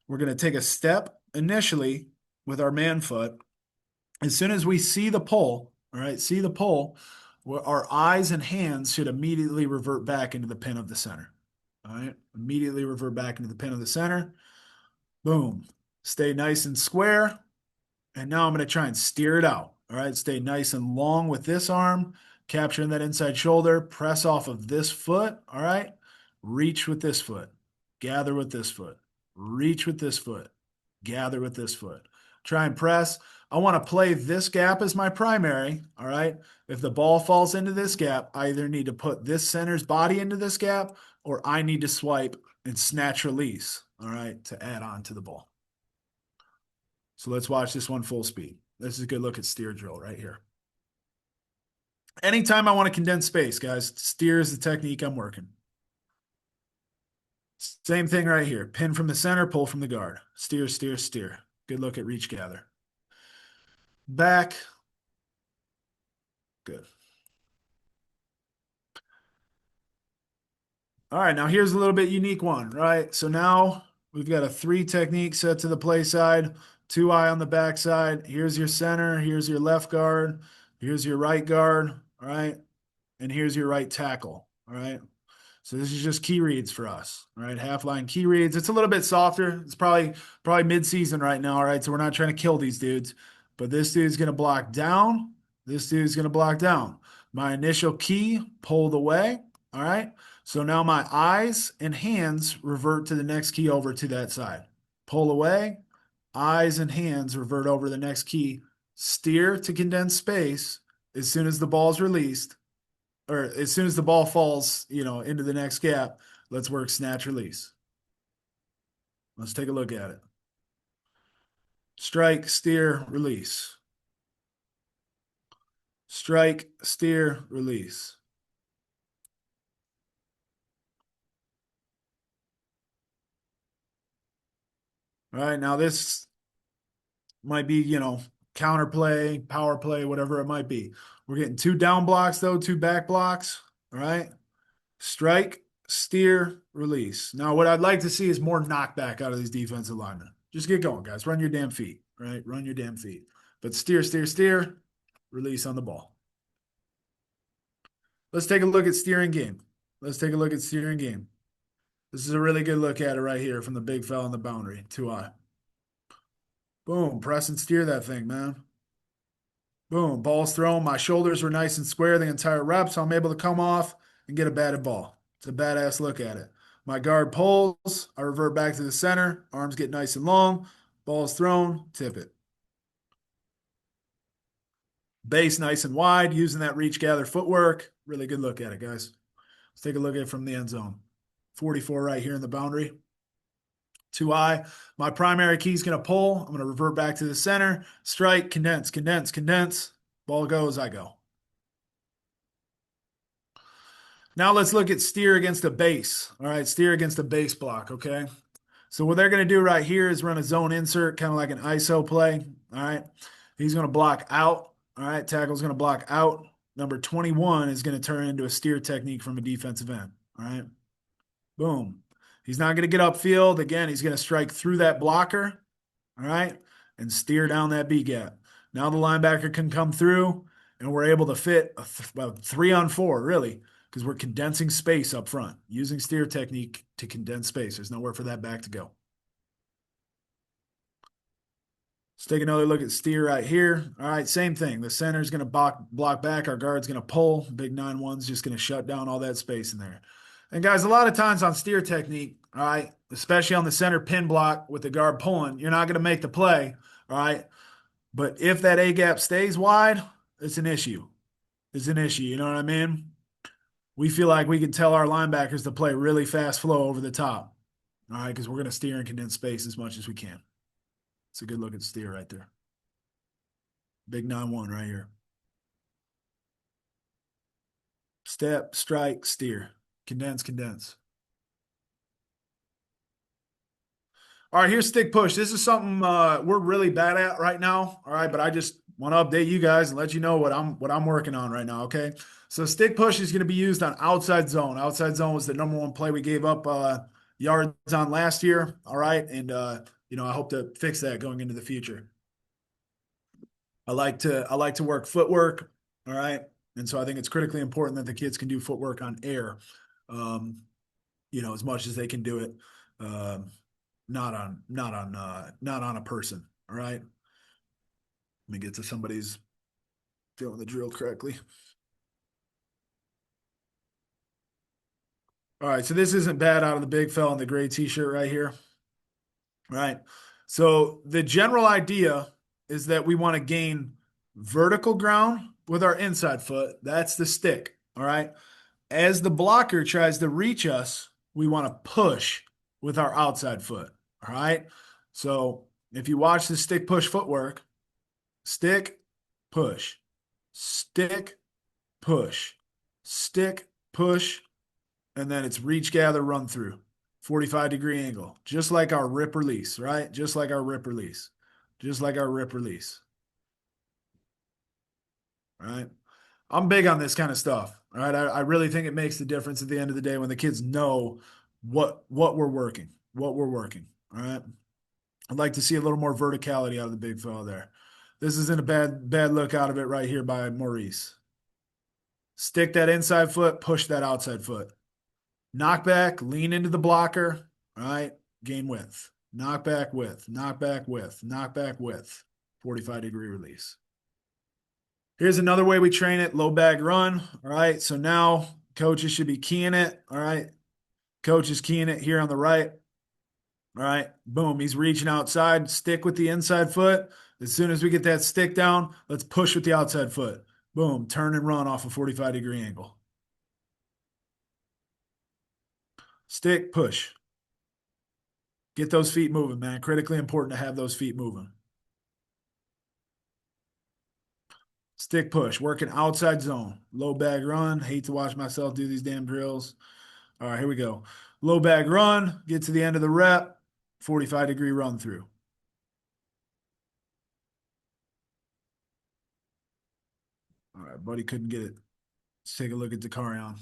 We're going to take a step initially with our man foot. As soon as we see the pull, all right, see the pull, our eyes and hands should immediately revert back into the pin of the center. All right. Immediately revert back into the pin of the center. Boom. Stay nice and square. And now I'm going to try and steer it out. All right. Stay nice and long with this arm, capturing that inside shoulder. Press off of this foot. All right. Reach with this foot. Gather with this foot. Reach with this foot. Gather with this foot. Try and press. I want to play this gap as my primary. All right. If the ball falls into this gap, I either need to put this center's body into this gap or I need to swipe and snatch release. All right. To add on to the ball. So let's watch this one full speed. This is a good look at steer drill right here. Anytime I want to condense space, guys, steer is the technique I'm working. Same thing right here. Pin from the center, pull from the guard. Steer, steer, steer. Good look at reach gather. Back. Good. All right, now here's a little bit unique one, right? So now we've got a 3 technique set to the play side, 2 eye on the back side. Here's your center, here's your left guard, here's your right guard, all right? And here's your right tackle, all right? So this is just key reads for us, all right? Half line key reads. It's a little bit softer. It's probably mid-season right now, all right? So we're not trying to kill these dudes, but this dude's going to block down. This dude's going to block down. My initial key pulled away, all right? So now my eyes and hands revert to the next key over to that side. Pull away, eyes and hands revert over the next key. Steer to condense space as soon as the ball's released, or as soon as the ball falls, into the next gap. Let's work snatch release. Let's take a look at it. Strike, steer, release. Strike, steer, release. All right, now this might be, counter play, power play, whatever it might be. We're getting 2 down blocks, though, 2 back blocks. All right. Strike, steer, release. Now, what I'd like to see is more knockback out of these defensive linemen. Just get going, guys. Run your damn feet, right? Run your damn feet. But steer, steer, steer, release on the ball. Let's take a look at steering game. Let's take a look at steering game. This is a really good look at it right here from the big fella on the boundary, 2 eye. Boom, press and steer that thing, man. Boom, ball's thrown. My shoulders were nice and square the entire rep, so I'm able to come off and get a batted ball. It's a badass look at it. My guard pulls. I revert back to the center. Arms get nice and long. Ball's thrown. Tip it. Base nice and wide, using that reach gather footwork. Really good look at it, guys. Let's take a look at it from the end zone. 44 right here in the boundary. 2 eye. My primary key is going to pull. I'm going to revert back to the center. Strike, condense, condense, condense. Ball goes, I go. Now let's look at steer against a base. All right, steer against a base block, okay? So what they're going to do right here is run a zone insert, kind of like an ISO play. All right, he's going to block out. All right, tackle's going to block out. Number 21 is going to turn into a steer technique from a defensive end. All right, boom. He's not going to get upfield. Again, he's going to strike through that blocker. All right, and steer down that B gap. Now the linebacker can come through, and we're able to fit a 3-on-4, really, because we're condensing space up front, using steer technique to condense space. There's nowhere for that back to go. Let's take another look at steer right here. All right, same thing. The center's going to block back. Our guard's going to pull. Big 9-1's just going to shut down all that space in there. And guys, a lot of times on steer technique, all right, especially on the center pin block with the guard pulling, you're not going to make the play, all right? But if that A gap stays wide, it's an issue. It's an issue, you know what I mean? We feel like we can tell our linebackers to play really fast flow over the top, all right, because we're going to steer and condense space as much as we can. It's a good look at steer right there. Big 9-1 right here. Step, strike, steer. Condense, condense. All right, here's stick push. This is something we're really bad at right now. All right, but I just want to update you guys and let you know what I'm working on right now. Okay, so stick push is going to be used on outside zone. Outside zone was the number 1 play we gave up yards on last year. All right, and I hope to fix that going into the future. I like to work footwork. All right, and so I think it's critically important that the kids can do footwork on air. as much as they can do it. Um, not on a person. All right. Let me get to somebody's doing the drill correctly. All right, so this isn't bad out of the big fella in the gray t-shirt right here. Right. So the general idea is that we want to gain vertical ground with our inside foot. That's the stick. All right. As the blocker tries to reach us, we want to push with our outside foot. All right. So if you watch the stick push footwork, stick, push, stick, push, stick, push, and then it's reach, gather, run through. 45-degree angle, just like our rip release, right? Just like our rip release, just like our rip release, right? I'm big on this kind of stuff, right? I really think it makes the difference at the end of the day when the kids know what we're working, what we're working, all right? I'd like to see a little more verticality out of the big fella there. This isn't a bad look out of it right here by Maurice. Stick that inside foot, push that outside foot. Knock back, lean into the blocker, all right? Gain width. Knock back width, knock back width, knock back width. 45-degree release. Here's another way we train it, low bag run. All right. So now coaches should be keying it. All right. Coach is keying it here on the right. All right. Boom. He's reaching outside. Stick with the inside foot. As soon as we get that stick down, let's push with the outside foot. Boom. Turn and run off a 45-degree angle. Stick, push. Get those feet moving, man. Critically important to have those feet moving. Stick push, working outside zone. Low bag run. Hate to watch myself do these damn drills. All right, here we go. Low bag run, get to the end of the rep, 45-degree run through. All right, buddy couldn't get it. Let's take a look at Dakarion.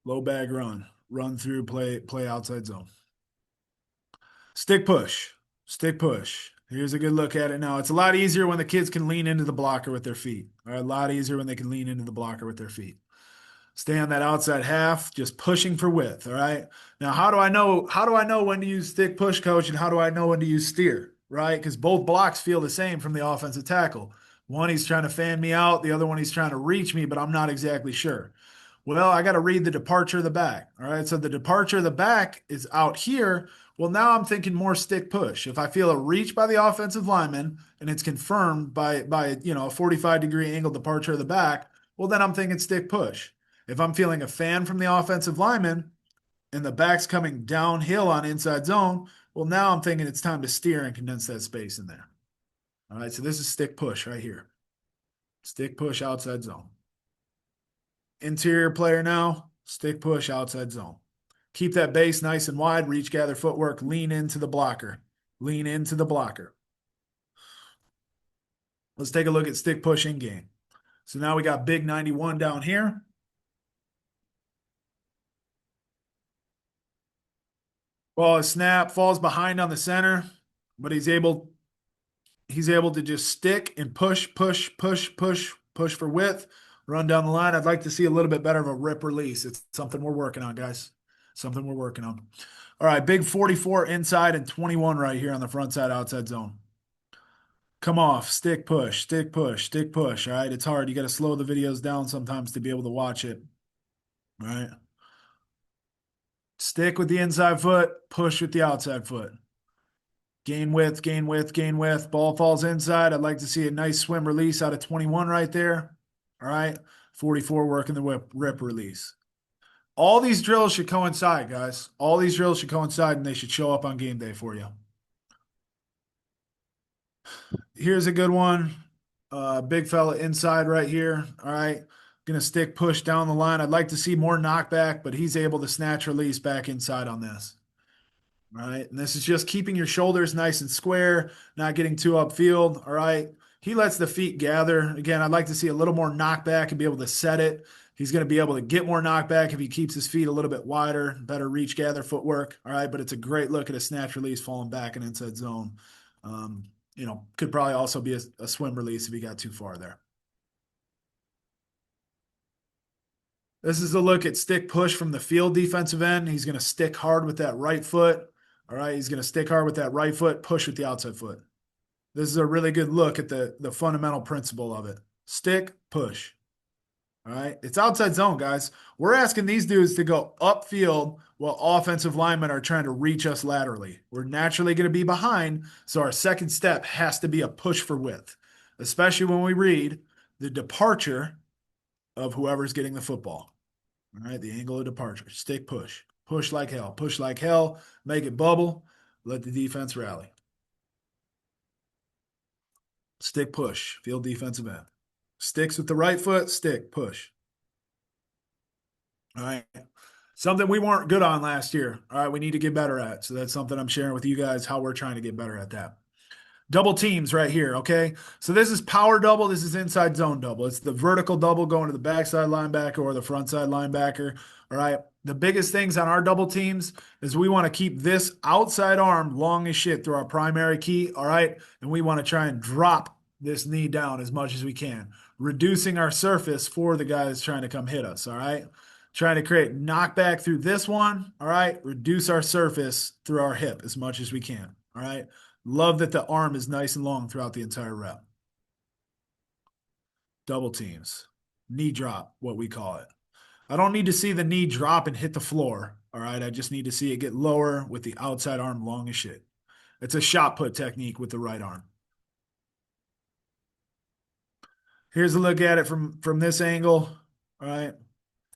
Low bag run, run through, play outside zone. Stick push, stick push. Here's a good look at it now. It's a lot easier when the kids can lean into the blocker with their feet. All right, a lot easier when they can lean into the blocker with their feet. Stay on that outside half, just pushing for width. All right. Now, how do I know when to use stick push, coach, and how do I know when to use steer? Right? Because both blocks feel the same from the offensive tackle. One he's trying to fan me out, the other one he's trying to reach me, but I'm not exactly sure. Well, I got to read the departure of the back. All right. So the departure of the back is out here. Well, now I'm thinking more stick push. If I feel a reach by the offensive lineman and it's confirmed by a 45-degree angle departure of the back, well, then I'm thinking stick push. If I'm feeling a fan from the offensive lineman and the back's coming downhill on inside zone, well, now I'm thinking it's time to steer and condense that space in there. All right. So this is stick push right here. Stick push outside zone. Interior player now, stick push outside zone. Keep that base nice and wide, reach, gather footwork, lean into the blocker. Lean into the blocker. Let's take a look at stick push in game. So now we got big 91 down here. Ball is snap, falls behind on the center, but he's able to just stick and push, push, push, push, push for width, run down the line. I'd like to see a little bit better of a rip release. It's something we're working on, guys. Something we're working on. All right, big 44 inside and 21 right here on the front side outside zone. Come off, stick push, stick push, stick push. All right, it's hard. You got to slow the videos down sometimes to be able to watch it. All right. Stick with the inside foot, push with the outside foot. Gain width, gain width, gain width. Ball falls inside. I'd like to see a nice swim release out of 21 right there. All right. 44 working the rip release. All these drills should coincide, guys. All these drills should coincide and they should show up on game day for you. Here's a good one. Big fella inside right here. All right. Gonna stick push down the line. I'd like to see more knockback, but he's able to snatch release back inside on this. All right. And this is just keeping your shoulders nice and square, not getting too upfield. All right. He lets the feet gather. Again, I'd like to see a little more knockback and be able to set it. He's going to be able to get more knockback if he keeps his feet a little bit wider, better reach, gather footwork. All right. But it's a great look at a snatch release falling back in inside zone. Could probably also be a swim release if he got too far there. This is a look at stick push from the field defensive end. He's going to stick hard with that right foot. All right. He's going to stick hard with that right foot, push with the outside foot. This is a really good look at the fundamental principle of it. Stick, push. All right. It's outside zone, guys. We're asking these dudes to go upfield while offensive linemen are trying to reach us laterally. We're naturally going to be behind. So our second step has to be a push for width, especially when we read the departure of whoever's getting the football. All right. The angle of departure. Stick, push. Push like hell. Push like hell. Make it bubble. Let the defense rally. Stick, push. Field defensive end. Sticks with the right foot. Stick, push. All right. Something we weren't good on last year. All right. We need to get better at. So that's something I'm sharing with you guys how we're trying to get better at that. Double teams right here. Okay. So this is power double. This is inside zone double. It's the vertical double going to the backside linebacker or the front side linebacker. All right. The biggest things on our double teams is we want to keep this outside arm long as shit through our primary key. All right. And we want to try and drop this knee down as much as we can, reducing our surface for the guy that's trying to come hit us. All right. Trying to create knockback through this one. All right. Reduce our surface through our hip as much as we can. All right. Love that the arm is nice and long throughout the entire rep. Double teams. Knee drop, what we call it. I don't need to see the knee drop and hit the floor. All right. I just need to see it get lower with the outside arm long as shit. It's a shot put technique with the right arm. Here's a look at it from this angle. All right.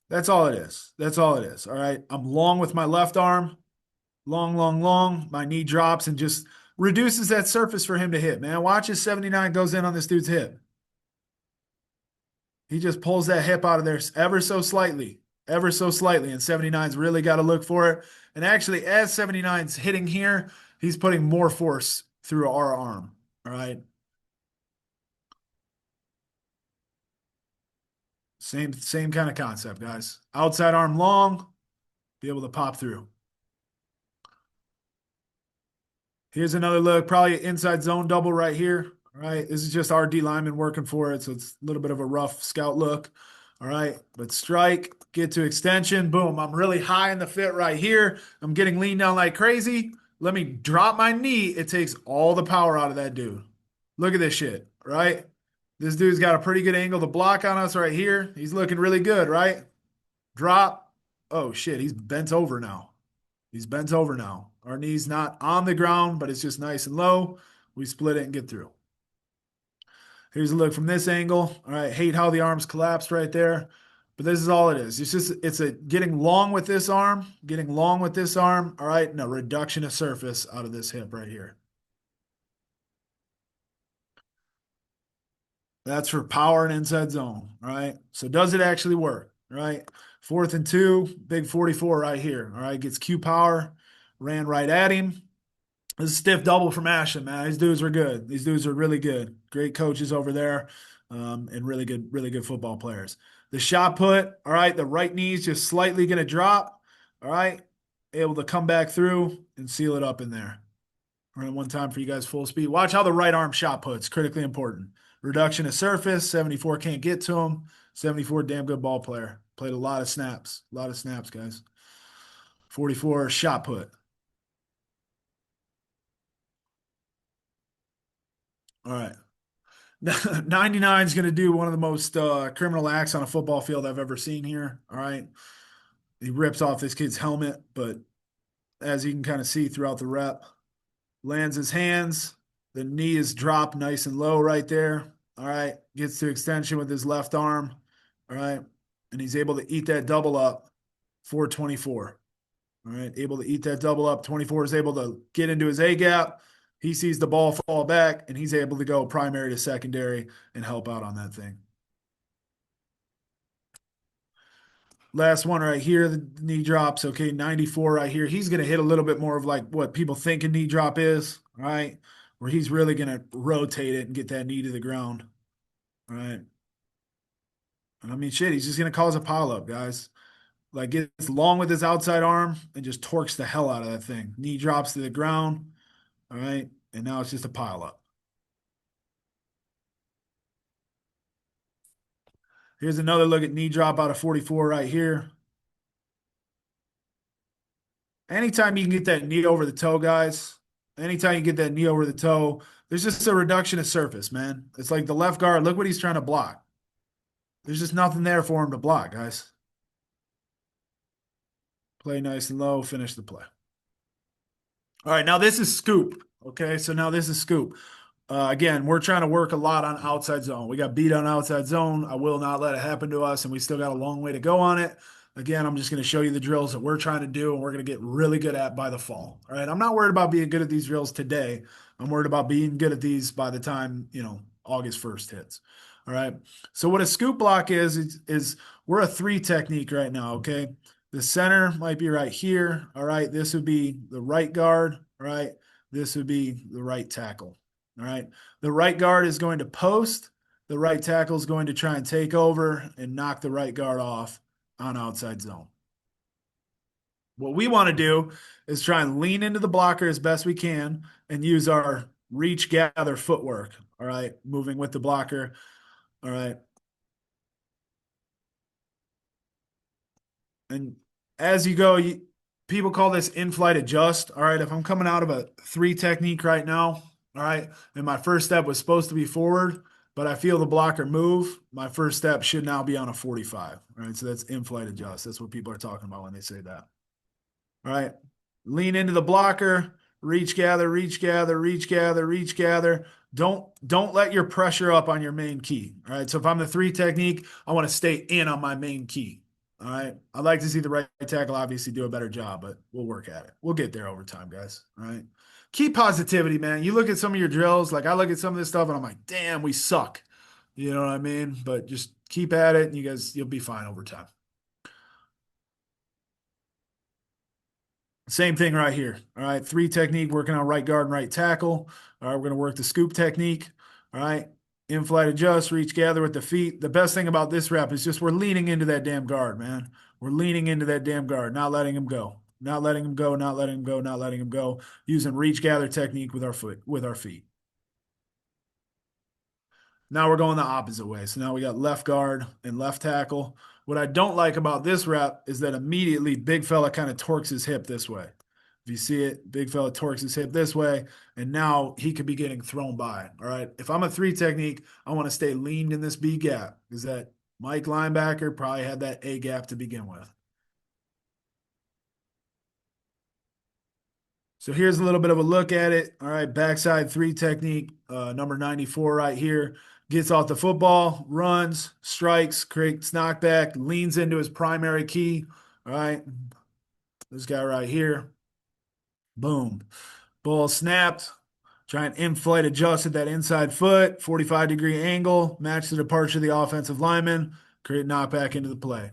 That's all it is. That's all it is. All right. I'm long with my left arm. Long, long, long. My knee drops and just reduces that surface for him to hit, man. Watch as 79 goes in on this dude's hip. He just pulls that hip out of there ever so slightly, ever so slightly. And 79's really got to look for it. And actually, as 79's hitting here, he's putting more force through our arm. All right. Same kind of concept, guys. Outside arm long, be able to pop through. Here's another look, probably inside zone double right here. All right. This is just our D lineman working for it. So it's a little bit of a rough scout look. All right. But strike, get to extension. Boom. I'm really high in the fit right here. I'm getting leaned down like crazy. Let me drop my knee. It takes all the power out of that dude. Look at this shit. Right. This dude's got a pretty good angle to block on us right here. He's looking really good. Right. Drop. Oh, shit. He's bent over now. He's bent over now. Our knee's not on the ground, but it's just nice and low. We split it and get through. Here's a look from this angle. All right, hate how the arms collapsed right there, but this is all it is. It's a getting long with this arm, getting long with this arm. All right, and a reduction of surface out of this hip right here. That's for power and inside zone. All right, so does it actually work? All right, 4th and 2, big 44 right here. All right, gets Q power, ran right at him. This is a stiff double from Ashland, man. These dudes are good. These dudes are really good. Great coaches over there, and really good football players. The shot put, all right, the right knee's just slightly going to drop. All right, able to come back through and seal it up in there. Run one time for you guys full speed. Watch how the right arm shot puts. Critically important. Reduction of surface. 74 can't get to him. 74, damn good ball player. Played a lot of snaps. A lot of snaps, guys. 44, shot put. All right. 99 is going to do one of the most criminal acts on a football field I've ever seen here. All right. He rips off this kid's helmet, but as you can kind of see throughout the rep, lands his hands. The knee is dropped nice and low right there. All right. Gets to extension with his left arm. All right. And he's able to eat that double up for 24. All right. Able to eat that double up. 24 is able to get into his A gap. He sees the ball fall back, and he's able to go primary to secondary and help out on that thing. Last one right here, the knee drops. Okay, 94 right here. He's going to hit a little bit more of like what people think a knee drop is, all right? Where he's really going to rotate it and get that knee to the ground, all right? I mean, shit, he's just going to cause a pileup, guys. Like, gets long with his outside arm and just torques the hell out of that thing. Knee drops to the ground, all right? And now it's just a pileup. Here's another look at knee drop out of 44 right here. Anytime you can get that knee over the toe, guys, anytime you get that knee over the toe, there's just a reduction of surface, man. It's like the left guard, look what he's trying to block. There's just nothing there for him to block, guys. Play nice and low, finish the play. All right, now this is scoop. Okay, so now this is scoop. Again, we're trying to work a lot on outside zone. We got beat on outside zone. I will not let it happen to us, and we still got a long way to go on it. Again, I'm just going to show you the drills that we're trying to do, and we're going to get really good at by the fall. All right, I'm not worried about being good at these drills today. I'm worried about being good at these by the time August 1st hits. All right. So what a scoop block is we're a three technique right now. Okay, the center might be right here. All right, this would be the right guard. All right, this would be the right tackle. All right. The right guard is going to post. The right tackle is going to try and take over and knock the right guard off on outside zone. What we want to do is try and lean into the blocker as best we can and use our reach gather footwork. All right. Moving with the blocker. All right. And as you go, people call this in-flight adjust. All right. If I'm coming out of a three technique right now, all right, and my first step was supposed to be forward, but I feel the blocker move, my first step should now be on a 45. All right. So that's in-flight adjust. That's what people are talking about when they say that. All right. Lean into the blocker, reach gather, reach gather, reach gather, reach gather. Don't let your pressure up on your main key. All right. So if I'm the three technique, I want to stay in on my main key. All right. I'd like to see the right tackle obviously do a better job, but we'll work at it. We'll get there over time, guys. All right. Keep positivity, man. You look at some of your drills, like I look at some of this stuff and I'm like, damn, we suck. You know what I mean? But just keep at it and you'll be fine over time. Same thing right here. All right. Three technique, working on right guard and right tackle. All right. We're going to work the scoop technique. All right. In flight adjust, reach gather with the feet. The best thing about this rep is just we're leaning into that damn guard, man. We're leaning into that damn guard, not letting him go. Not letting him go, not letting him go, not letting him go. Using reach gather technique with our feet. Now we're going the opposite way. So now we got left guard and left tackle. What I don't like about this rep is that immediately big fella kind of torques his hip this way. If you see it, big fella torques his hip this way, and now he could be getting thrown by. All right. If I'm a three technique, I want to stay leaned in this B gap because that Mike linebacker probably had that A gap to begin with. So here's a little bit of a look at it. All right, backside three technique, number 94 right here. Gets off the football, runs, strikes, creates knockback, leans into his primary key. All right, this guy right here. Boom. Ball snapped. Try and inflate adjust at that inside foot, 45-degree angle, match the departure of the offensive lineman, create knockback into the play.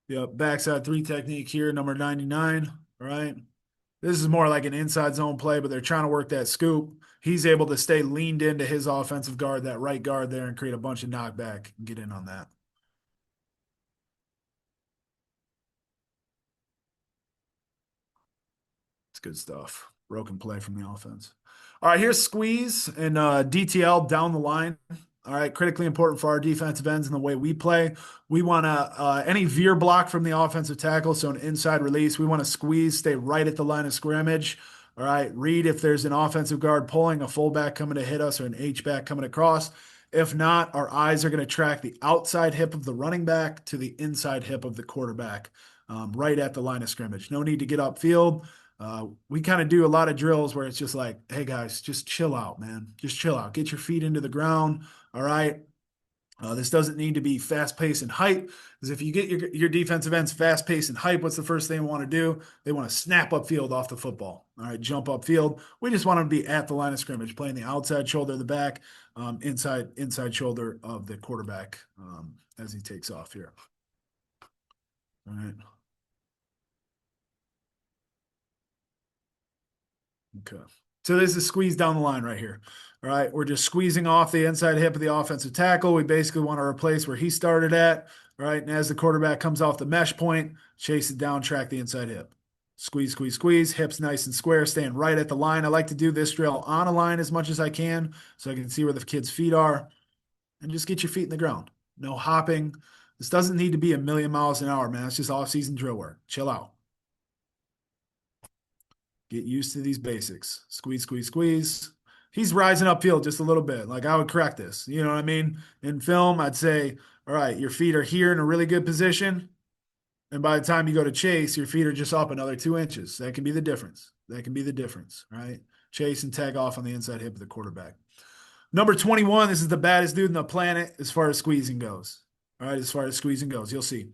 Yep, backside three technique here, number 99. All right. This is more like an inside zone play, but they're trying to work that scoop. He's able to stay leaned into his offensive guard, that right guard there, and create a bunch of knockback and get in on that. It's good stuff. Broken play from the offense. All right, here's squeeze and DTL down the line. All right, critically important for our defensive ends and the way we play. We want to any veer block from the offensive tackle, so an inside release. We want to squeeze, stay right at the line of scrimmage. All right, read if there's an offensive guard pulling, a fullback coming to hit us, or an H-back coming across. If not, our eyes are going to track the outside hip of the running back to the inside hip of the quarterback, right at the line of scrimmage. No need to get upfield. We kind of do a lot of drills where it's just like, hey guys, just chill out, man. Just chill out. Get your feet into the ground. All right. This doesn't need to be fast paced and hype. Because if you get your defensive ends fast paced and hype, what's the first thing they want to do? They want to snap upfield off the football. All right, jump upfield. We just want them to be at the line of scrimmage, playing the outside shoulder of the back, inside shoulder of the quarterback as he takes off here. All right. Okay. So this is squeezed down the line right here. All right. We're just squeezing off the inside hip of the offensive tackle. We basically want to replace where he started at. All right. And as the quarterback comes off the mesh point, chase it down, track the inside hip. Squeeze, squeeze, squeeze. Hips nice and square, staying right at the line. I like to do this drill on a line as much as I can so I can see where the kids' feet are. And just get your feet in the ground. No hopping. This doesn't need to be a million miles an hour, man. It's just off-season drill work. Chill out. Get used to these basics. Squeeze, squeeze, squeeze. He's rising upfield just a little bit. Like I would correct this. You know what I mean? In film, I'd say, all right, your feet are here in a really good position. And by the time you go to chase, your feet are just up another 2 inches. That can be the difference. That can be the difference, right? Chase and tag off on the inside hip of the quarterback. Number 21, this is the baddest dude on the planet as far as squeezing goes. All right, as far as squeezing goes, you'll see.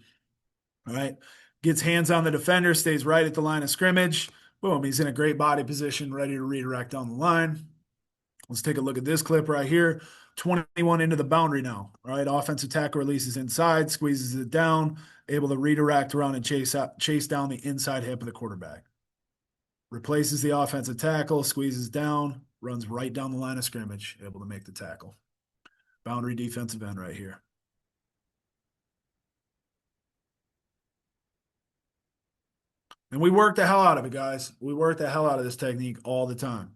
All right, gets hands on the defender, stays right at the line of scrimmage. Boom, he's in a great body position, ready to redirect down the line. Let's take a look at this clip right here. 21 into the boundary now. All right, offensive tackle releases inside, squeezes it down, able to redirect around and chase down the inside hip of the quarterback. Replaces the offensive tackle, squeezes down, runs right down the line of scrimmage, able to make the tackle. Boundary defensive end right here. And we work the hell out of it, guys. We work the hell out of this technique all the time.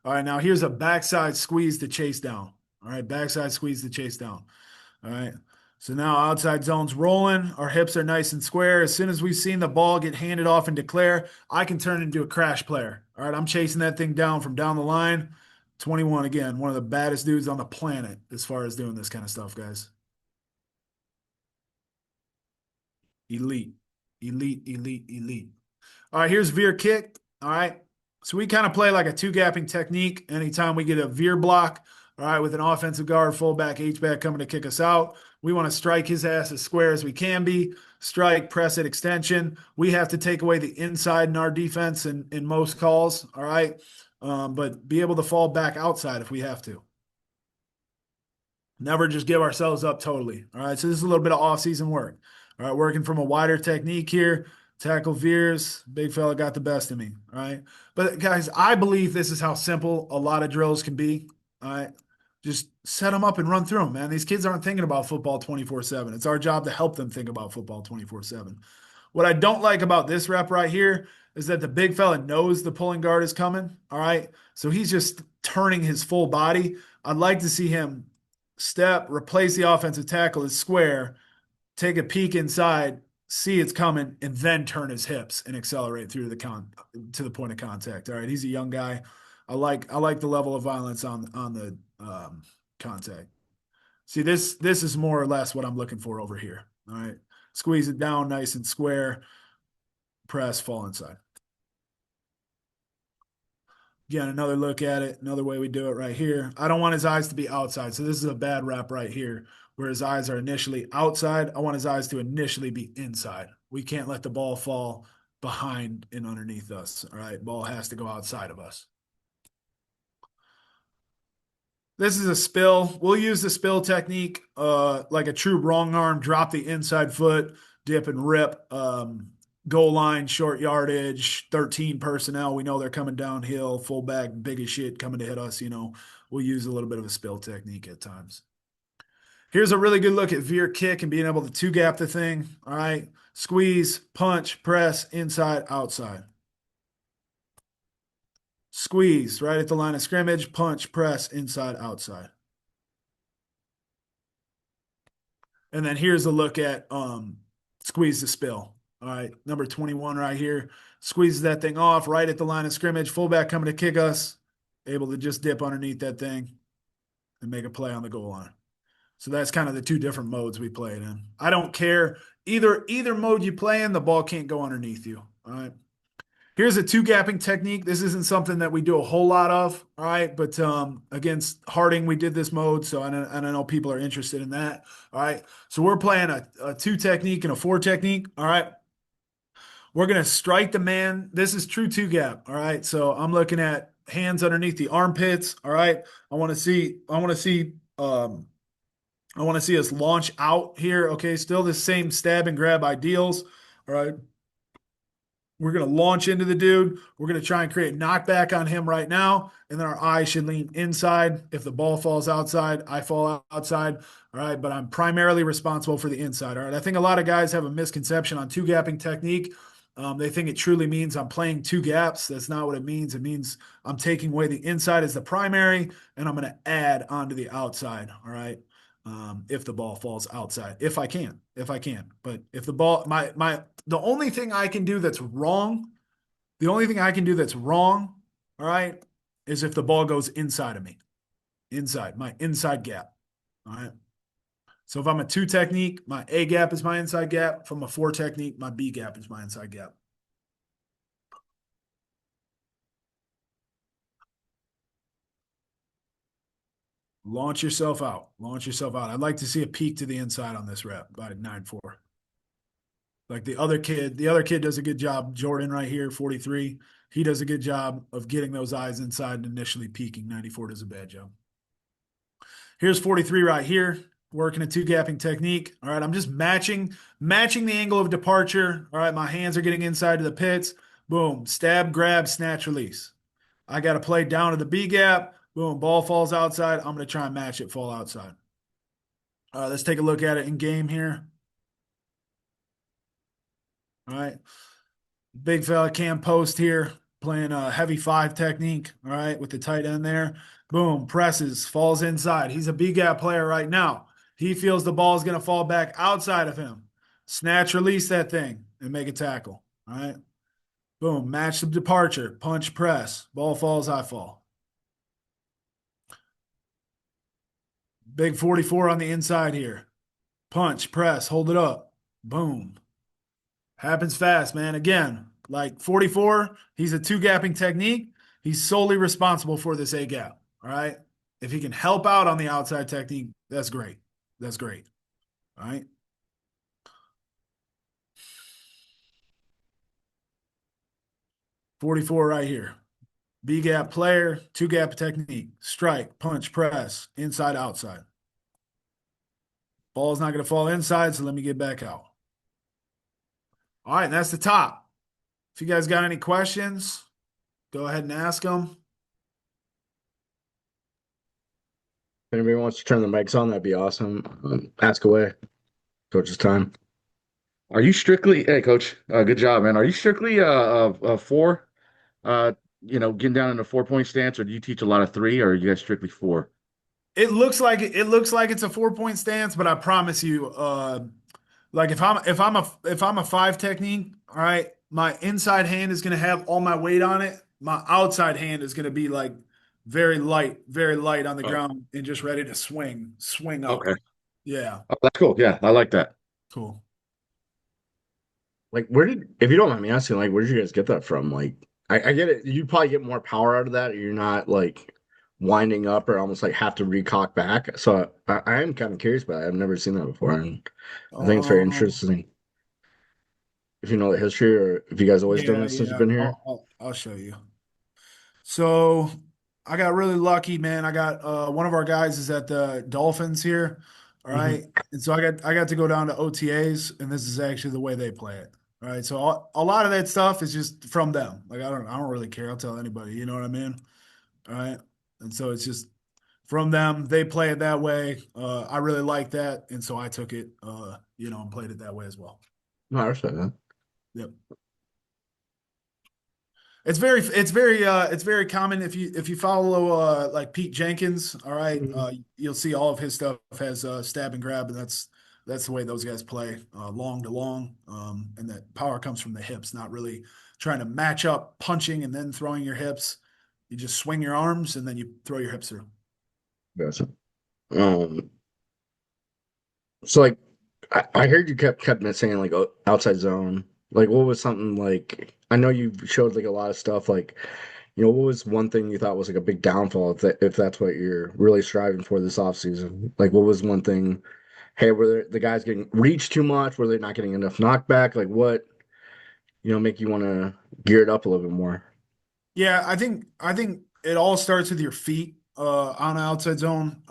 All right, now here's a backside squeeze to chase down. All right, backside squeeze to chase down. All right. So now outside zone's rolling. Our hips are nice and square. As soon as we've seen the ball get handed off and declare, I can turn into a crash player. All right, I'm chasing that thing down from down the line. 21 again, one of the baddest dudes on the planet as far as doing this kind of stuff, guys. Elite, elite, elite, elite. All right, here's veer kick. All right. So we kind of play like a two-gapping technique anytime we get a veer block. All right, with an offensive guard, fullback, H-back coming to kick us out. We want to strike his ass as square as we can be. Strike, press it, extension. We have to take away the inside in our defense in most calls. All right. But be able to fall back outside if we have to. Never just give ourselves up totally. All right. So this is a little bit of off-season work. All right. Working from a wider technique here. Tackle veers. Big fella got the best of me. All right. But guys, I believe this is how simple a lot of drills can be. All right. Just set them up and run through them, man. These kids aren't thinking about football 24/7. It's our job to help them think about football 24/7. What I don't like about this rep right here is that the big fella knows the pulling guard is coming. All right. So he's just turning his full body. I'd like to see him step, replace the offensive tackle as square, take a peek inside, see it's coming, and then turn his hips and accelerate through to the point of contact. All right. He's a young guy. I like the level of violence on the contact. See, this is more or less what I'm looking for over here. All right. Squeeze it down nice and square. Press, fall inside. Again, another look at it. Another way we do it right here. I don't want his eyes to be outside. So this is a bad rep right here where his eyes are initially outside. I want his eyes to initially be inside. We can't let the ball fall behind and underneath us. All right. Ball has to go outside of us. This is a spill. We'll use the spill technique like a true wrong arm, drop the inside foot, dip and rip. Goal line, short yardage, 13 personnel. We know they're coming downhill, fullback, big as shit coming to hit us. You know, we'll use a little bit of a spill technique at times. Here's a really good look at veer kick and being able to two-gap the thing. All right. Squeeze, punch, press, inside, outside. Squeeze right at the line of scrimmage, punch, press, inside, outside. And then here's a look at squeeze the spill. All right, number 21 right here. Squeezes that thing off right at the line of scrimmage. Fullback coming to kick us. Able to just dip underneath that thing and make a play on the goal line. So that's kind of the two different modes we play it in. I don't care. Either mode you play in, the ball can't go underneath you. All right. Here's a two-gapping technique. This isn't something that we do a whole lot of, all right? But against Harding, we did this mode, so I don't know people are interested in that, all right? So we're playing a two technique and a four technique, all right? We're going to strike the man. This is true two-gap, all right? So I'm looking at hands underneath the armpits, all right? I want to see us launch out here, okay? Still the same stab and grab ideals, all right? We're going to launch into the dude. We're going to try and create knockback on him right now. And then our eye should lean inside. If the ball falls outside, I fall outside. All right. But I'm primarily responsible for the inside. All right. I think a lot of guys have a misconception on two-gapping technique. They think it truly means I'm playing two gaps. That's not what it means. It means I'm taking away the inside as the primary, and I'm going to add onto the outside. All right. If the ball falls outside, if I can, but if the ball, the only thing I can do that's wrong, the only thing I can do that's wrong, all right, is if the ball goes inside of me, inside my inside gap. All right. So if I'm a two technique, my A gap is my inside gap. If I'm a four technique, my B gap is my inside gap. Launch yourself out. Launch yourself out. I'd like to see a peak to the inside on this rep by 9-4. Like the other kid does a good job. Jordan right here, 43. He does a good job of getting those eyes inside and initially peaking. 94 does a bad job. Here's 43 right here, working a two gapping technique. All right, I'm just matching the angle of departure. All right, my hands are getting inside to the pits. Boom, stab, grab, snatch, release. I got to play down to the B gap. Boom, ball falls outside. I'm going to try and match it fall outside. All right, let's take a look at it in game here. All right, big fella cam post here, playing a heavy five technique. All right, with the tight end there. Boom, presses, falls inside. He's a B gap player right now. He feels the ball is going to fall back outside of him. Snatch, release that thing and make a tackle. All right. Boom, match the departure, punch, press. Ball falls, I fall. Big 44 on the inside here. Punch, press, hold it up. Boom. Happens fast, man. Again, like 44, he's a two gapping technique. He's solely responsible for this A gap. All right. If he can help out on the outside technique, that's great. That's great. All right. 44 right here. B gap player, two gap technique, strike, punch, press, inside, outside. Ball's not going to fall inside, so let me get back out. All right, and that's the top. If you guys got any questions, go ahead and ask them. If anybody wants to turn the mics on, that'd be awesome. Ask away. Coach's time. Are you strictly, hey coach, good job, man. Are you strictly a four, getting down in a 4 point stance, or do you teach a lot of three, or are you guys strictly four? It looks like it's a 4 point stance, but I promise you, like if I'm a five technique, all right, my inside hand is gonna have all my weight on it. My outside hand is gonna be like very light on the Oh, ground and just ready to swing up. okay. Yeah, Oh, that's cool. Yeah, I like that. cool. Like, if you don't mind me asking, like, where did you guys get that from? Like, I get it. You probably get more power out of that. You're not like winding up or almost like have to recock back. So I am kind of curious about it. I've never seen that before. And I think it's very Um, interesting if you know the history or if you guys always done yeah, this since you've yeah. been here. I'll show you. So I got really lucky, man. I got one of our guys is at the Dolphins here. All Hmm. right. And so I got to go down to OTAs, and this is actually the way they play it. All right. So a lot of that stuff is just from them. Like I don't really care. I'll tell anybody, you know what I mean? All right. And so it's just from them. They play it that way. I really like that. And so I took it, and played it that way as well. No, I respect that. Yep. It's very common if you follow like Pete Jenkins, all right, Mhm. you'll see all of his stuff has stab and grab, and that's the way those guys play, long to long, and that power comes from the hips, not really trying to match up punching and then throwing your hips. You just swing your arms and then you throw your hips through. Gotcha. Um, so like I heard you kept saying like outside zone. Like what was something like I know you showed like a lot of stuff like what was one thing you thought was like a big downfall if that's what you're really striving for this offseason? Like what was one thing, hey, were the guys getting reached too much? Were they not getting enough knockback? Like what, make you want to gear it up a little bit more? Yeah, I think it all starts with your feet on an outside zone.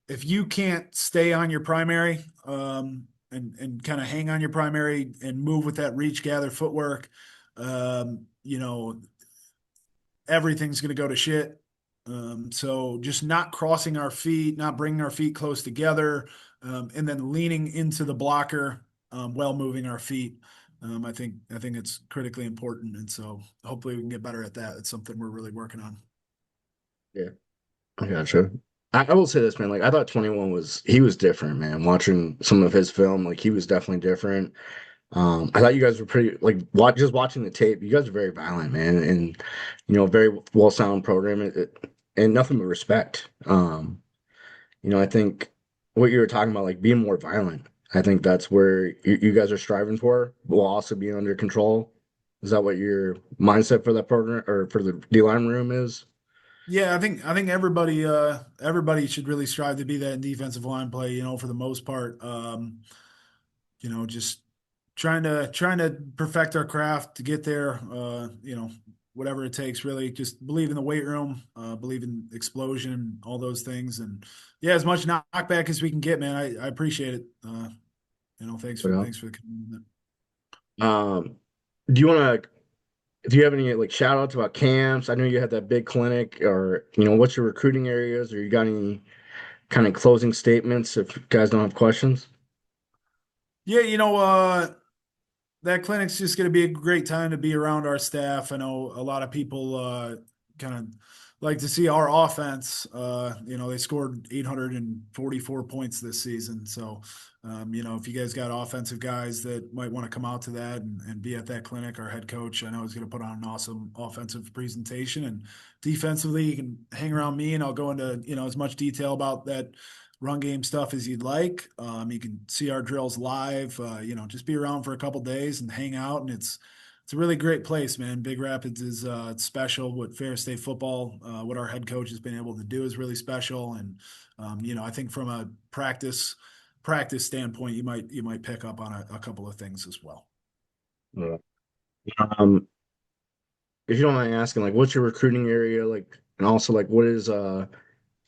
If you can't stay on your primary and kind of hang on your primary and move with that reach gather footwork, everything's going to go to shit. So just not crossing our feet, not bringing our feet close together, and then leaning into the blocker while moving our feet. I think it's critically important, and so hopefully we can get better at that. It's something we're really working on. Yeah, I gotcha. I will say this, man. Like I thought 21 he was different, man. Watching some of his film, like he was definitely different. I thought you guys were pretty like just watching the tape. You guys are very violent, man, and very well sound program, and nothing but respect. I think what you were talking about, like being more violent. I think that's where you guys are striving for, while also being under control. Is that what your mindset for that program or for the D line room is? Yeah, I think everybody should really strive to be that in defensive line play, for the most part. Just trying to perfect our craft to get there, whatever it takes, really. Just believe in the weight room, believe in explosion, all those things. And yeah, as much knockback as we can get, man. I appreciate it. Thanks for Yeah. the compliment. Um, do you want to? Do you have any like shout outs about camps? I know you had that big clinic, or what's your recruiting areas, or you got any kind of closing statements if you guys don't have questions? Yeah, that clinic's just going to be a great time to be around our staff. I know a lot of people kind of like to see our offense. They scored 844 points this season. So, if you guys got offensive guys that might want to come out to that and be at that clinic, our head coach, I know, is going to put on an awesome offensive presentation. And defensively, you can hang around me and I'll go into, as much detail about that run game stuff as you'd like. You can see our drills live. Just be around for a couple days and hang out, and it's a really great place, man. Big Rapids is it's special. What Ferris State football, what our head coach has been able to do is really special, and I think from a practice standpoint, you might pick up on a couple of things as well. Yeah. Um, if you don't mind asking, like, what's your recruiting area like, and also like, what is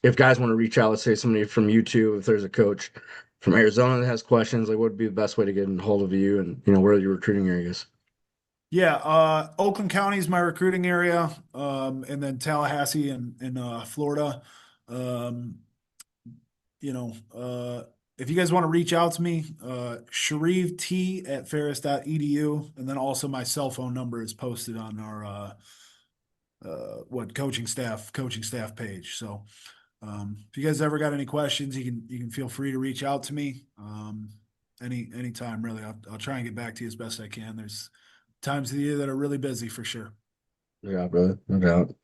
if guys want to reach out, let's say somebody from YouTube, if there's a coach from Arizona that has questions, like, what would be the best way to get in hold of you, and where are your recruiting areas? Yeah, Oakland County is my recruiting area, and then Tallahassee in Florida. Um, you know, uh, if you guys want to reach out to me, Shreve T at ferris.edu, and then also my cell phone number is posted on our what coaching staff page. So if you guys ever got any questions, you can feel free to reach out to me anytime really. I'll try and get back to you as best I can. There's times of the year that are really busy for sure. Yeah, brother, no doubt.